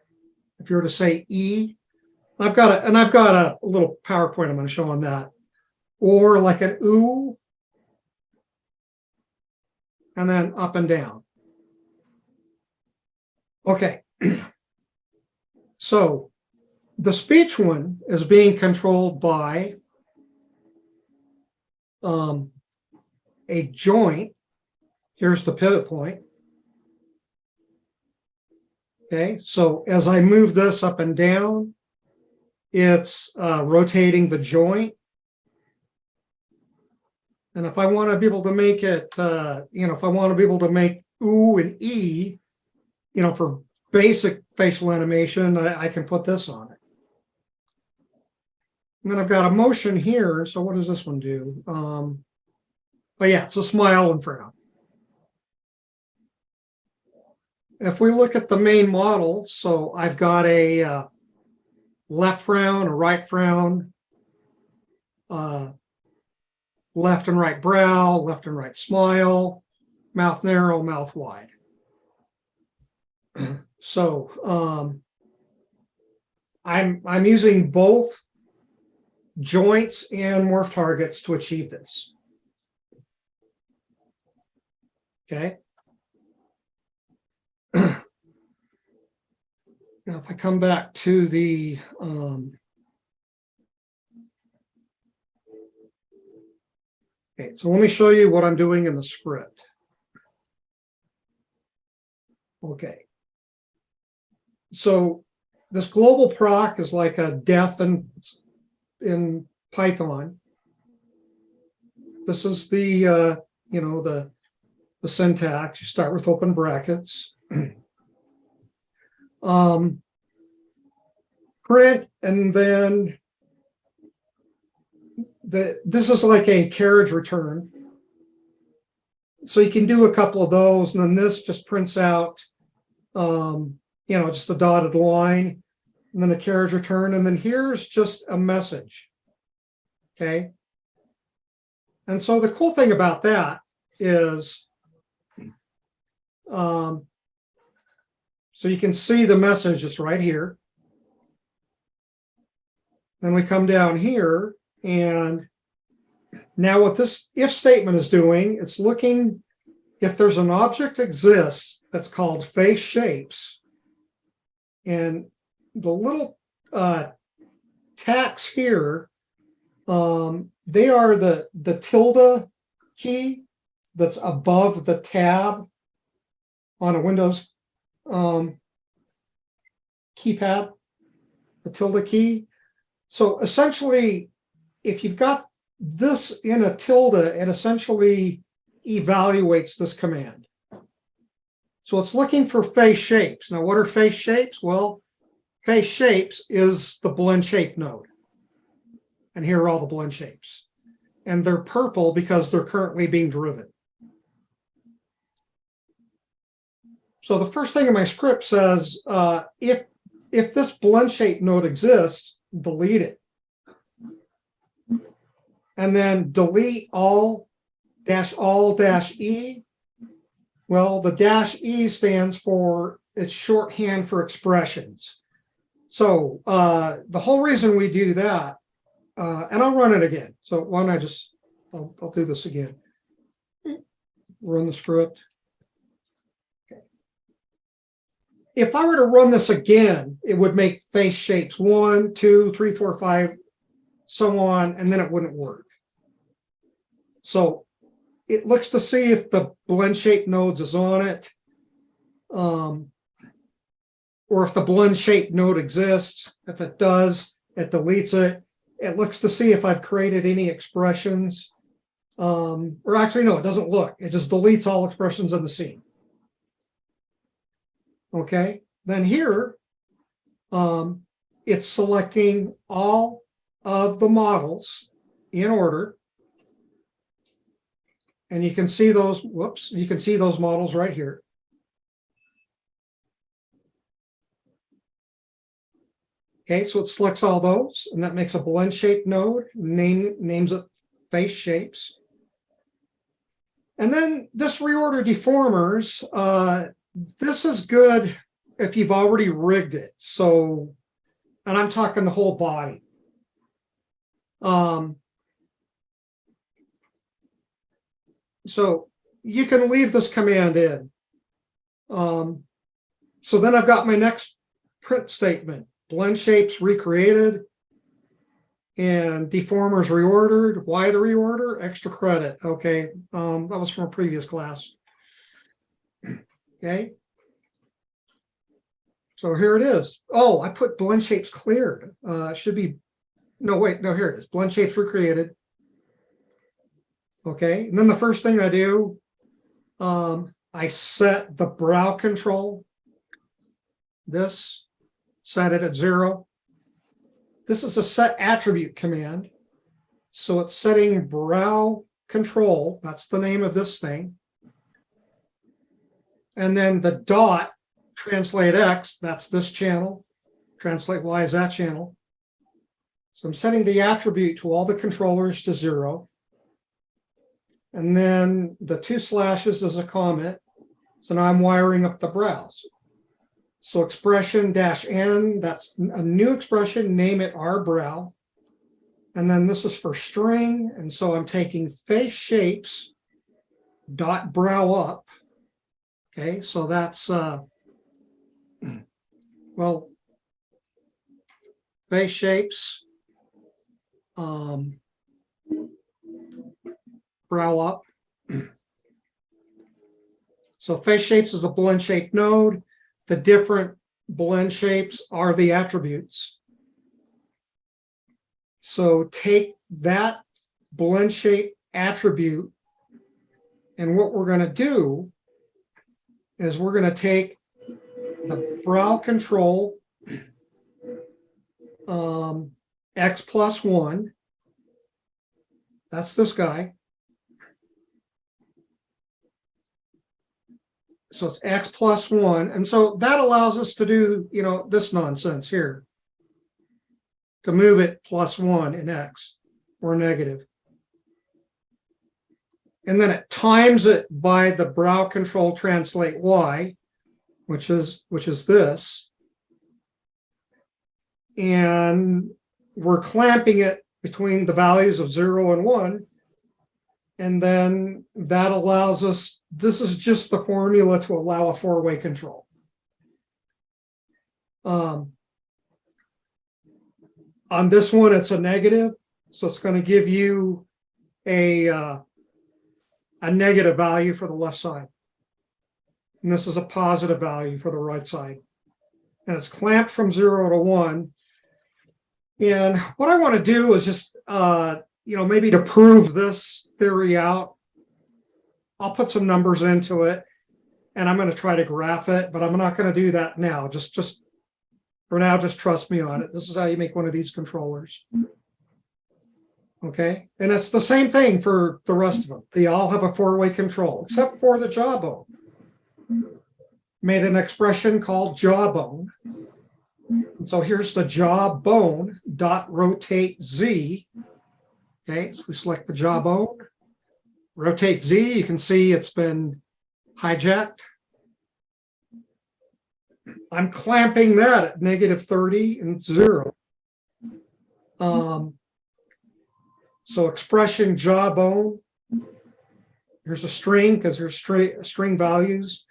if you were to say E. I've got a little PowerPoint I'm going to show on that. Or like an ooh, and then up and down. Okay, so the speech one is being controlled by a joint. Here's the pivot point. Okay, so as I move this up and down, it's rotating the joint. And if I want to be able to make it, if I want to be able to make ooh and E, for basic facial animation, I can put this on it. And then I've got a motion here. So what does this one do? Oh yeah, it's a smile and frown. if we look at the main model, so I've got a left frown, a right frown, left and right brow, left and right smile, mouth narrow, mouth wide. So I'm using both joints and morph targets to achieve this. Okay. Now, if I come back to the okay, so let me show you what I'm doing in the script. Okay. So this global proc is like a def in Python. This is the you know, the syntax. You start with open brackets. Print, and then this is like a carriage return. So you can do a couple of those, and then this just prints out you know, just a dotted line, and then a carriage return, and then here's just a message. Okay. And so the cool thing about that is so you can see the message, it's right here. Then we come down here, and now what this if statement is doing, it's looking if there's an object exists that's called FaceShapes, and the little tacks here, they are the tilde key that's above the tab on a Windows keypad, the tilde key. So essentially, if you've got this in a tilde, it essentially evaluates this command. So it's looking for FaceShapes. Now, what are FaceShapes? Well, FaceShapes is the BlendShape node. And here are all the BlendShapes. And they're purple because they're currently being driven. So the first thing in my script says, if this BlendShape node exists, delete it. And then delete all dash E. Well, the dash E stands for, it's shorthand for expressions. So the whole reason we do that, and I'll run it again. So why don't I just, I'll do this again. Run the script. Okay. If I were to run this again, it would make FaceShapes 1, 2, 3, 4, 5, so on, and then it wouldn't work. So it looks to see if the BlendShape nodes is on it, or if the BlendShape node exists. If it does, it deletes it. It looks to see if I've created any expressions, or actually, no, it doesn't look. It just deletes all expressions in the scene. Okay, then here, it's selecting all of the models in order. And you can see those, whoops, you can see those models right here. Okay, so it selects all those, and that makes a BlendShape node, names it FaceShapes. And then this reorder deformers, this is good if you've already rigged it. So, and I'm talking the whole body. So you can leave this command in. So then I've got my next print statement. BlendShapes recreated and deformers reordered. Why the reorder? Extra credit. Okay, that was from a previous class. Okay. So here it is. Oh, I put BlendShapes cleared. It should be, no, wait, no, here it is. BlendShapes recreated. Okay, and then the first thing I do, I set the brow control. This, set it at 0. This is a set attribute command. So it's setting brow control. That's the name of this thing. And then the dot translate X, that's this channel. Translate Y is that channel. So I'm setting the attribute to all the controllers to 0. And then the 2 slashes is a comment. So now I'm wiring up the browse. So expression -n, that's a new expression, name it RBrow. And then this is for string. And so I'm taking face shapes dot brow up. Okay, so that's, well, face shapes, brow up. So face shapes is a blend shape node. The different blend shapes are the attributes. So take that blend shape attribute, and what we're going to do is we're going to take the brow control X plus 1. That's this guy. So it's X plus 1. And so that allows us to do, you know, this nonsense here. To move it +1 in X or negative. And then it times it by the brow control translate Y, which is this. And we're clamping it between the values of 0 and 1. And then that allows us, this is just the formula to allow a 4-way control. On this one, it's a negative. So it's going to give you a negative value for the left side. And this is a positive value for the right side. And it's clamped from 0 to 1. And what I want to do is just, you know, maybe to prove this theory out, I'll put some numbers into it and I'm going to try to graph it, but I'm not going to do that now. Just for now, just trust me on it. This is how you make one of these controllers. Okay. And it's the same thing for the rest of them. They all have a 4-way control, except for the jawbone. Made an expression called jawbone. And so here's the jawbone dot rotate Z. Okay, so we select the jawbone, rotate Z. You can see it's been hijacked. I'm clamping that at -30 and 0. So expression jawbone. Here's a string because there's string values.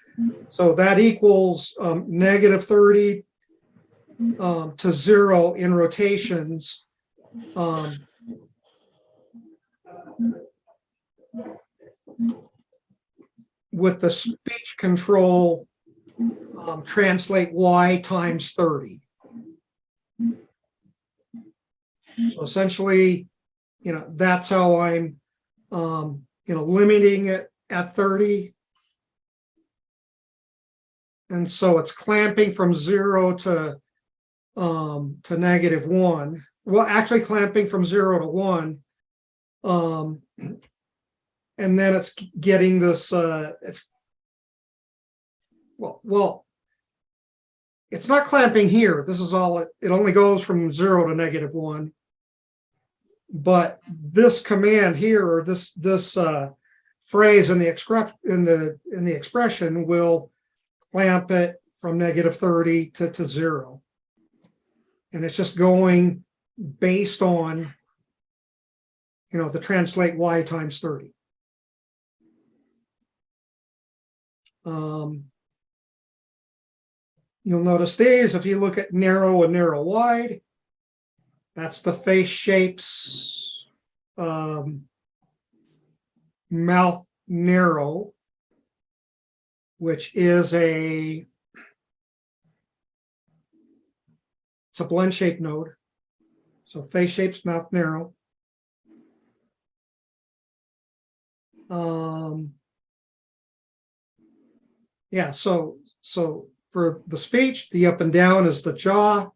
So that equals -30 to 0 in rotations. With the speech control translate Y times 30. So essentially, you know, that's how I'm, you know, limiting it at 30. And so it's clamping from 0 to -1. Well, actually clamping from 0 to 1. And then it's getting this, it's, well, it's not clamping here. This is all, it only goes from 0 to -1. But this command here, or this phrase in the expression will clamp it from -30 to 0. And it's just going based on, you know, the translate Y times 30. You'll notice these, if you look at narrow and narrow wide, that's the face shapes, mouth narrow, which is it's a blend shape node. So face shapes, mouth narrow. Yeah, so for the speech, the up and down is the jaw,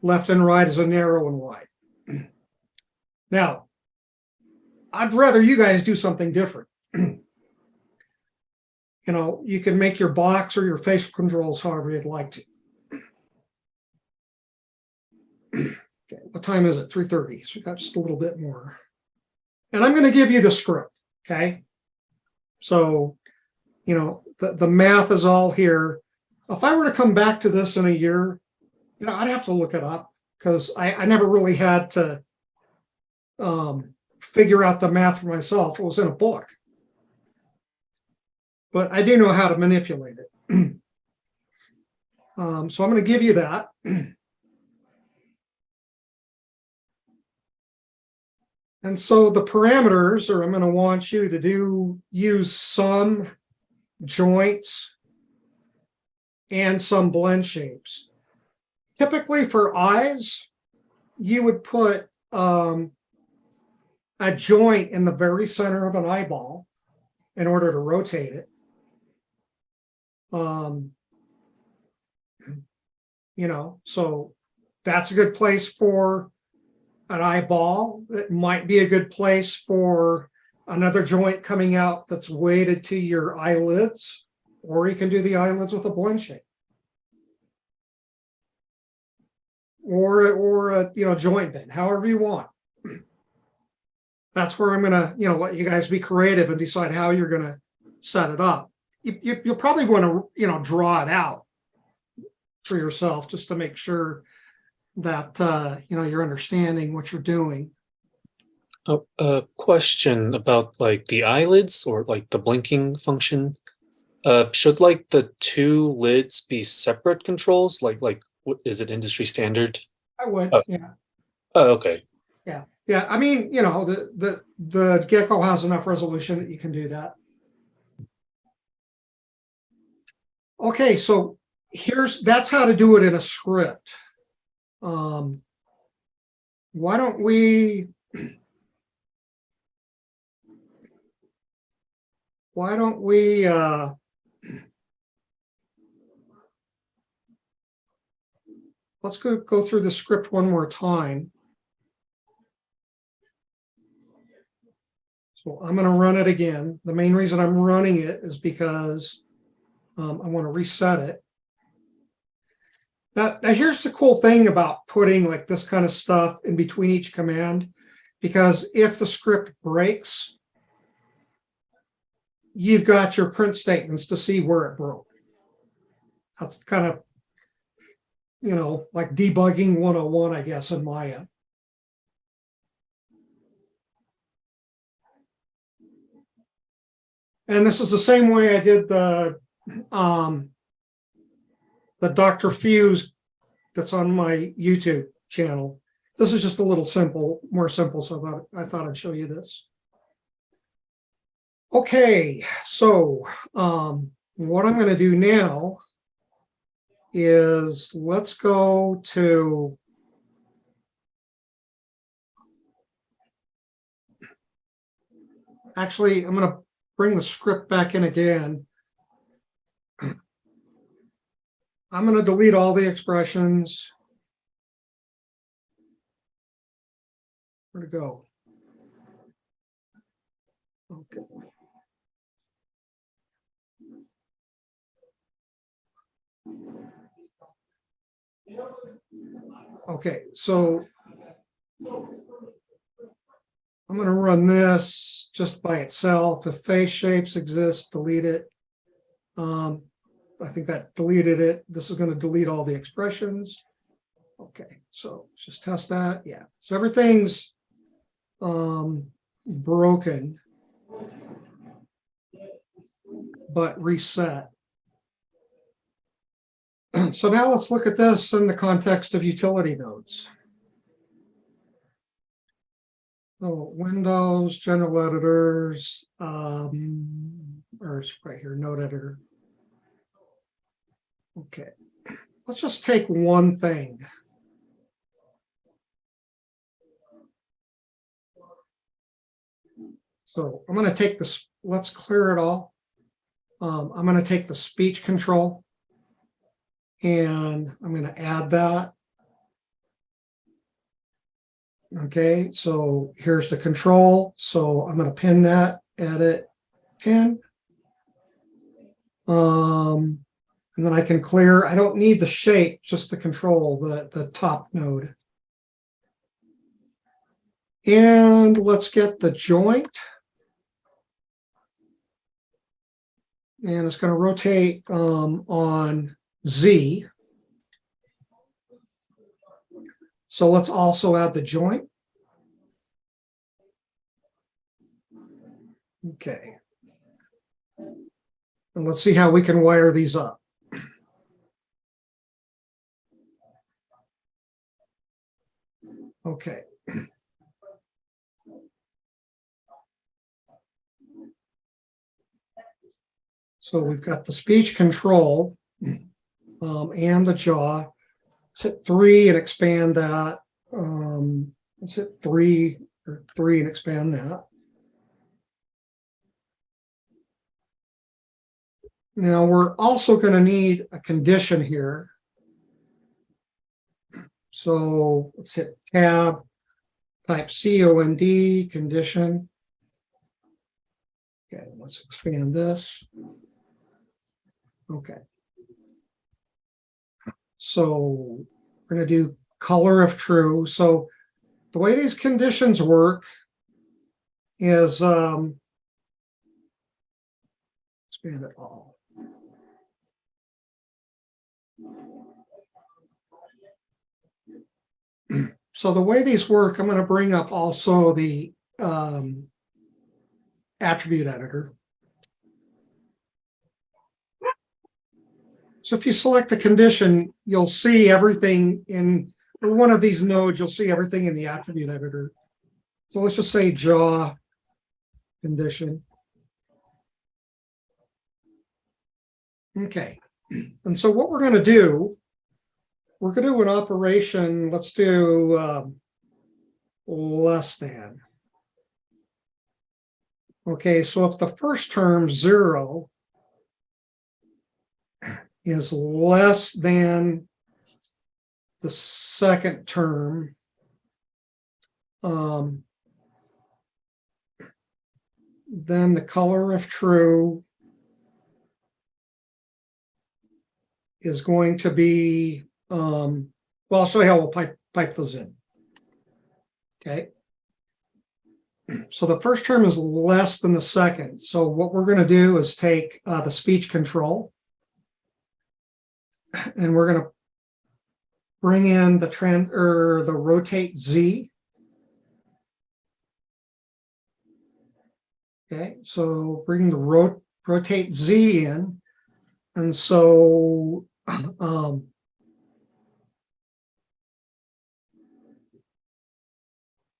left and right is a narrow and wide. Now, I'd rather you guys do something different. you know, you can make your box or your facial controls however you'd like to. Okay, what time is it? 3:30. So we got just a little bit more. And I'm going to give you the script. Okay. So, you know, the math is all here. If I were to come back to this in a year, you know, I'd have to look it up because I never really had to figure out the math for myself. It was in a book. But I do know how to manipulate it. So I'm going to give you that. And so the parameters are, I'm going to want you to use some joints and some blend shapes. Typically for eyes, you would put a joint in the very center of an eyeball in order to rotate it. You know, so that's a good place for an eyeball. It might be a good place for another joint coming out that's weighted to your eyelids, or you can do the eyelids with a blend shape. Or a, you know, joint bend, however you want. That's where I'm gonna, you know, let you guys be creative and decide how you're gonna set it up. You'll probably want to, you know, draw it out for yourself just to make sure that you know, you're understanding what you're doing. Oh, a question about like the eyelids or like the blinking function. Should like the two lids be separate controls? Like what is it industry standard? I would, Oh. yeah. Oh, okay. Yeah, I mean, you know, the Gecko has enough resolution that you can do that. Okay, so that's how to do it in a script. Why don't we let's go through the script one more time. So I'm going to run it again. The main reason I'm running it is because I want to reset it. Now, here's the cool thing about putting like this kind of stuff in between each command, because if the script breaks, you've got your print statements to see where it broke. That's kind of, you know, like debugging 101, I guess, in Maya. And this is the same way I did the Dr. Fuse that's on my YouTube channel. This is just a little more simple, so I thought I'd show you this. Okay, so what I'm going to do now is let's go to actually, I'm going to bring the script back in again. I'm going to delete all the expressions. Where'd it go? Okay. Okay, so I'm going to run this just by itself. If face shapes exist, delete it. I think that deleted it. This is going to delete all the expressions. Okay, so let's just test that. Yeah, so everything's broken, but reset. So now let's look at this in the context of utility nodes. So Windows, general editors, or it's right here, node editor. Okay, let's just take one thing. So I'm going to take this, let's clear it all. I'm going to take the speech control and I'm going to add that. Okay, so here's the control. So I'm going to pin that, edit, pin. And then I can clear, I don't need the shape, just the control, the top node. And let's get the joint. And it's going to rotate on Z. So let's also add the joint. Okay. And let's see how we can wire these up. Okay. So we've got the speech control and the jaw. Let's hit 3 and expand that. Let's hit 3 and expand that. Now we're also going to need a condition here. So let's hit tab, type COND, condition. Okay, let's expand this. Okay. So we're going to do color if true. So the way these conditions work is expand it all. So the way these work, I'm going to bring up also the attribute editor. So if you select a condition, you'll see everything in one of these nodes, you'll see everything in the attribute editor. So let's just say jaw condition. Okay. And so what we're going to do, we're going to do an operation. Let's do less than. Okay, so if the first term 0 is less than the second term, then the color if true is going to be, well, I'll show you how we'll pipe those in. Okay. So the first term is less than the second. So what we're going to do is take the speech control, and we're going to bring in the rotate Z. Okay, so bring the rotate Z in, and so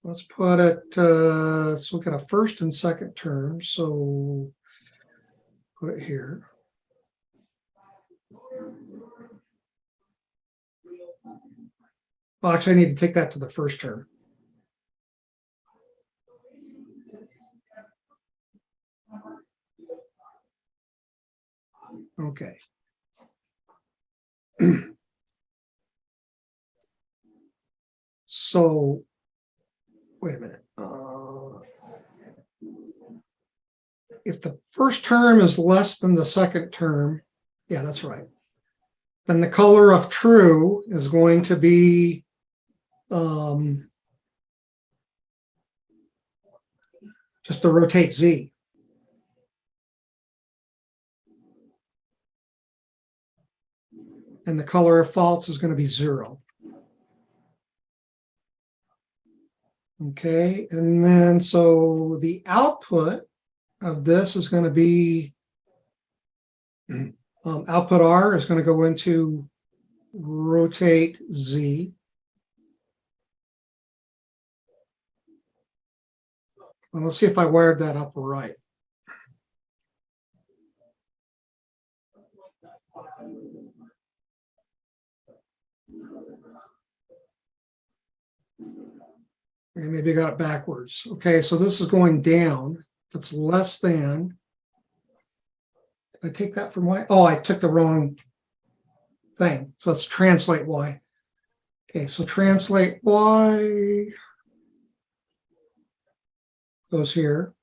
let's put it, let's look at a first and second term. So put it here. Well, actually, I need to take that to the first term. Okay. So, wait a minute. If the first term is less than the second term, yeah, that's right. Then the color of true is going to be just the rotate Z. And the color of false is going to be 0. Okay, and then so the output of this is going to be output R is going to go into rotate Z. Well, let's see if I wired that up right. And maybe I got it backwards. Okay, so this is going down. If it's less than, did I take that from Y? Oh, I took the wrong thing. So let's translate Y. Okay, so translate Y goes here,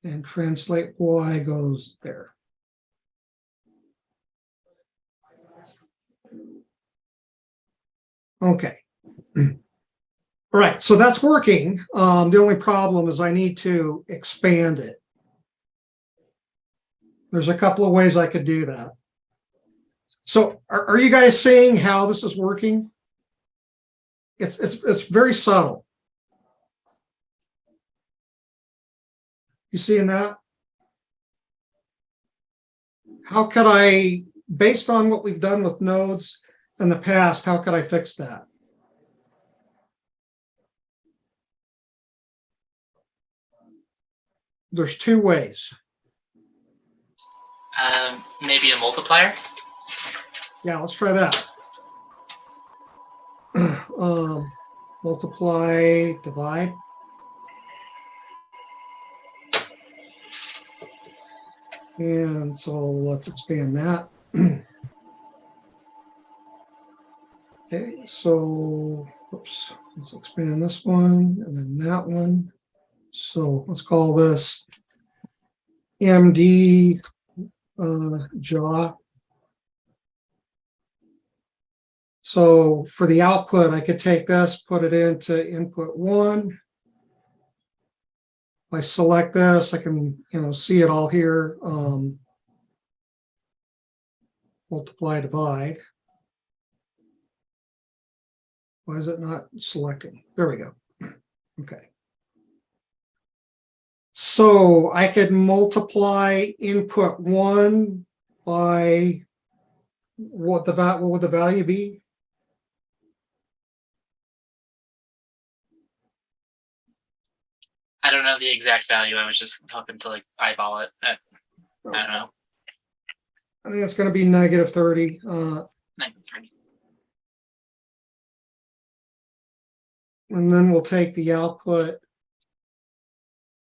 and translate Y goes there. Okay. All right, so that's working. The only problem is I need to expand it. There's a couple of ways I could do that. So are you guys seeing how this is working? It's very subtle. You seeing that? How could I, based on what we've done with nodes in the past, how could I fix that? There's two ways. Maybe a multiplier. Yeah, let's try that. Multiply, divide. And so let's expand that. Okay, so oops, let's expand this one and then that one. So let's call this MD jaw. So for the output, I could take this, put it into input 1. If I select this, I can, see it all here. Multiply, divide. Why is it not selecting? There we go. Okay. So I could multiply input 1 by what would the value be? I don't know the exact value. I was just hoping to like eyeball it. I don't know. I think it's going to be -30. And then we'll take the output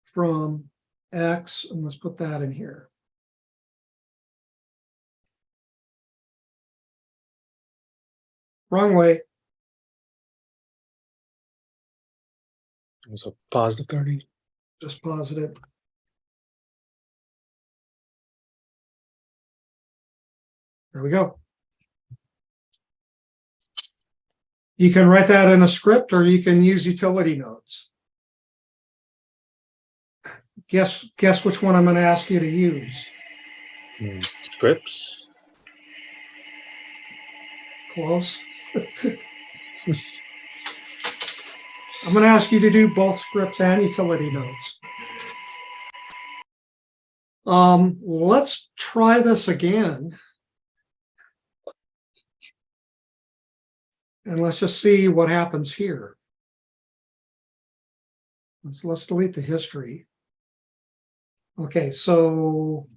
from X and let's put that in here. Wrong way. It was a positive 30. Just positive. There we go. You can write that in a script or you can use utility nodes. Guess which one I'm going to ask you to use. Scripts. Close. I'm going to ask you to do both scripts and utility nodes. Let's try this again. And let's just see what happens here. Let's delete the history. Okay, so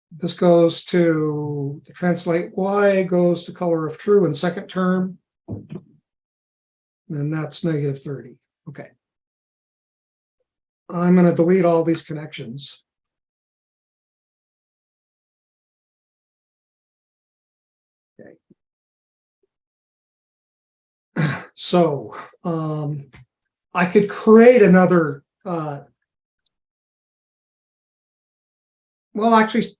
this goes to translate Y, goes to color of true in second term. And that's -30. Okay. I'm going to delete all these connections. Okay. So I could create another, well, actually,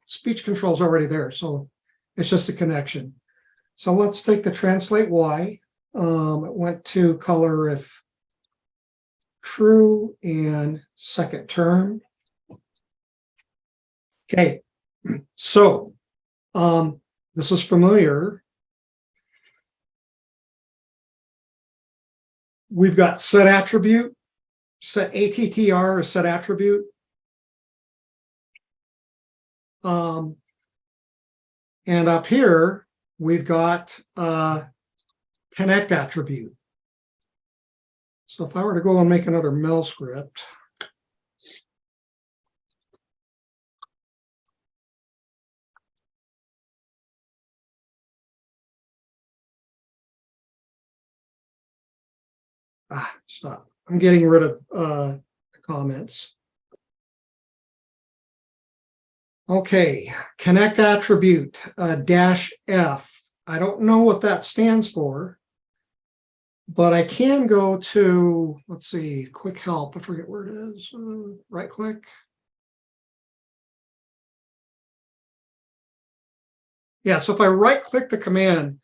speech control is already there. So it's just a connection. So let's take the translate Y. It went to color if true and second term. Okay, so this is familiar. We've got set attribute, set ATTR is set attribute. And up here, we've got connect attribute. So if I were to go and make another mel script, stop. I'm getting rid of the comments. Okay, connect attribute -F. I don't know what that stands for, but I can go to, let's see, quick help. I forget where it is. Right click. Yeah, so if I right click the command,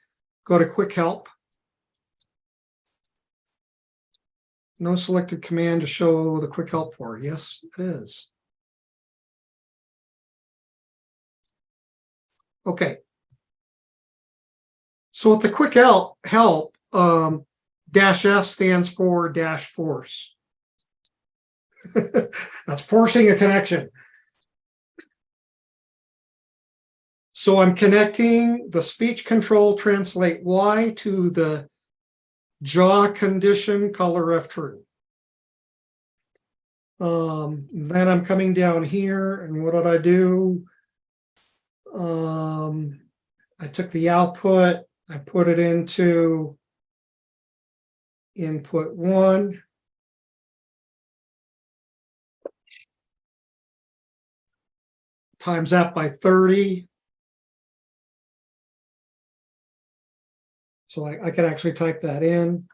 go to quick help. No selected command to show the quick help for. Yes, it is. Okay. So with the quick help, dash F stands for dash force. That's forcing a connection. So I'm connecting the speech control translate Y to the jaw condition color F true. Then I'm coming down here, and what did I do? I took the output, I put it into input 1. Times that by 30. So I can actually type that in.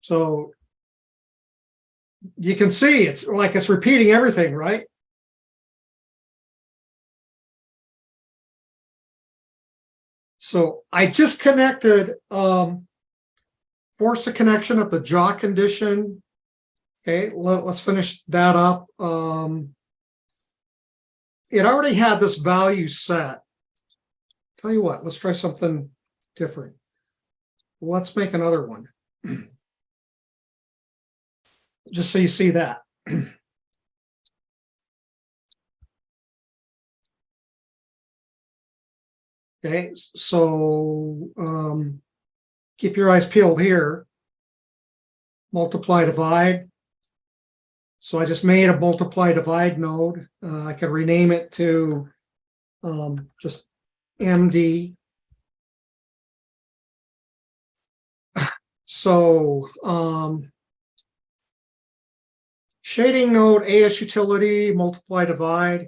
So you can see it's like it's repeating everything, right? So I just connected, forced a connection at the jaw condition. Okay, let's finish that up. It already had this value set. Tell you what, let's try something different. Let's make another one. Just so you see that. Okay, so keep your eyes peeled here. Multiply, divide. So I just made a multiply, divide node. I could rename it to just MD. So shading node, AS utility, multiply, divide.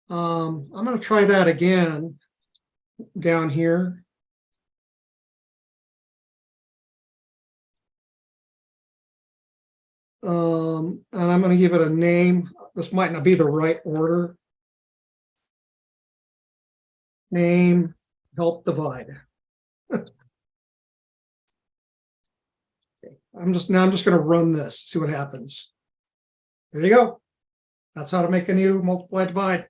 I'm going to try that again down here. And I'm going to give it a name. This might not be the right order. Name, help divide. I'm just going to run this, see what happens. There you go. That's how to make a new multiply divide.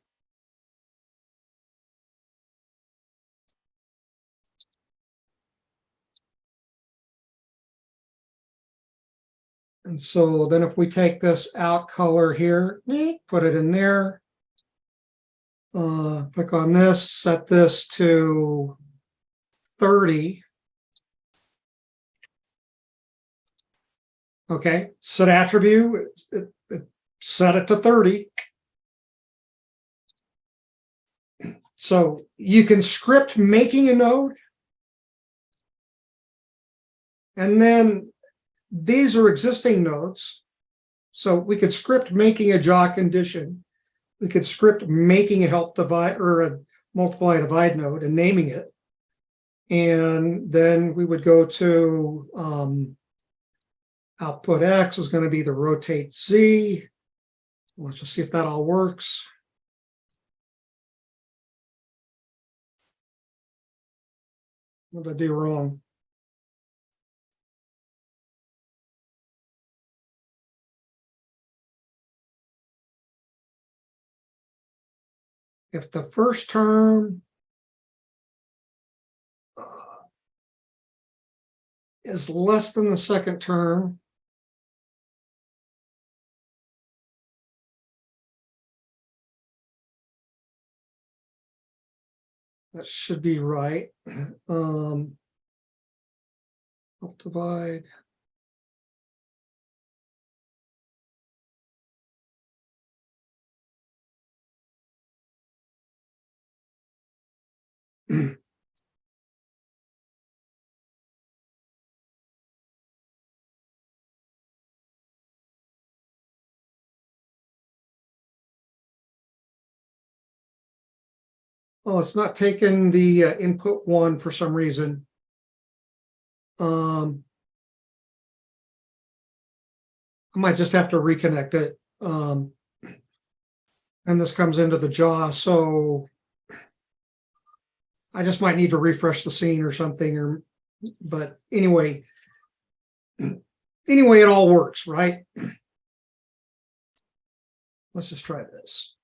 And so then if we take this out color here, put it in there, click on this, set this to 30. Okay, set attribute, set it to 30. So you can script making a node. And then these are existing nodes. So we could script making a jaw condition. We could script making a help divide or a multiply divide node and naming it. And then we would go to output X is going to be the rotate Z. Let's just see if that all works. What did I do wrong? If the first term is less than the second term, that should be right. Help divide. Oh, it's not taking the input 1 for some reason. I might just have to reconnect it. And this comes into the jaw, so I just might need to refresh the scene or something, but anyway, it all works, right? Let's just try this.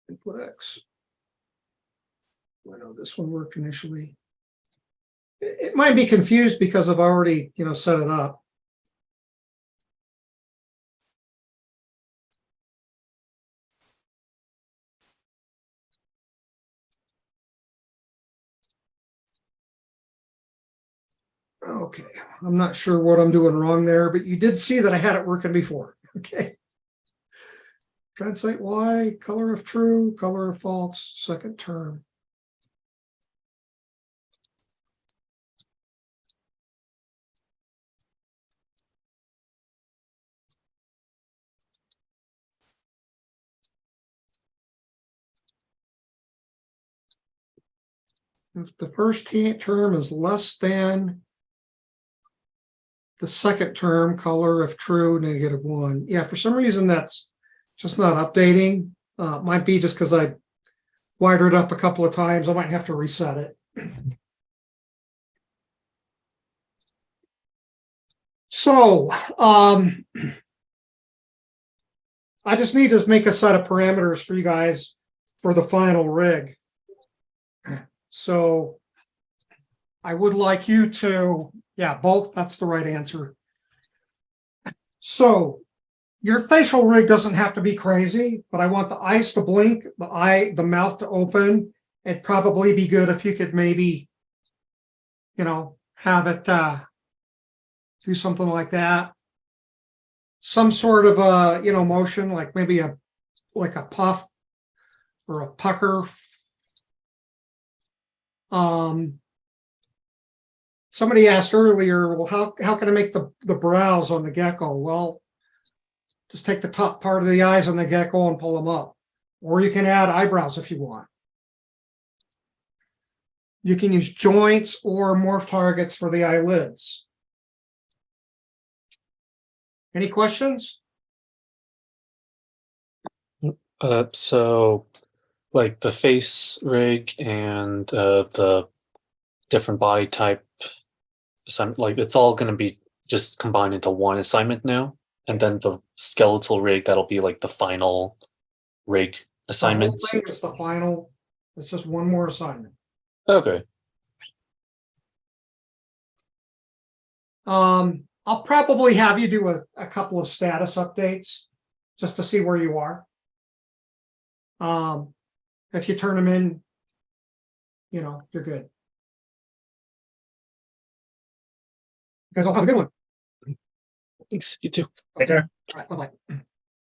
Input X. I know this one worked initially. It might be confused because I've already, set it up. Okay, I'm not sure what I'm doing wrong there, but you did see that I had it working before. Okay. Translate Y, color of true, color of false, second term. If the first term is less than the second term, color of true, -1. Yeah, for some reason that's just not updating. Might be just because I wired it up a couple of times. I might have to reset it. So I just need to make a set of parameters for you guys for the final rig. So I would like you to, yeah, both, that's the right answer. So your facial rig doesn't have to be crazy, but I want the eyes to blink, the mouth to open. It'd probably be good if you could maybe, have it do something like that. Some sort of a, motion, like maybe like a puff or a pucker. Somebody asked earlier, well, how can I make the brows on the gecko? Well, just take the top part of the eyes on the gecko and pull them up. Or you can add eyebrows if you want. You can use joints or morph targets for the eyelids. Any questions? So like the face rig and the different body type assignment, like it's all going to be just combined into one assignment now, and then the skeletal rig, that'll be like the final rig assignment. The whole thing is the final. It's just one more assignment. Okay. I'll probably have you do a couple of status updates just to see where you are. If you turn them in, you're good. You guys all have a good one. Thanks. You too. Take care. All right, bye-bye.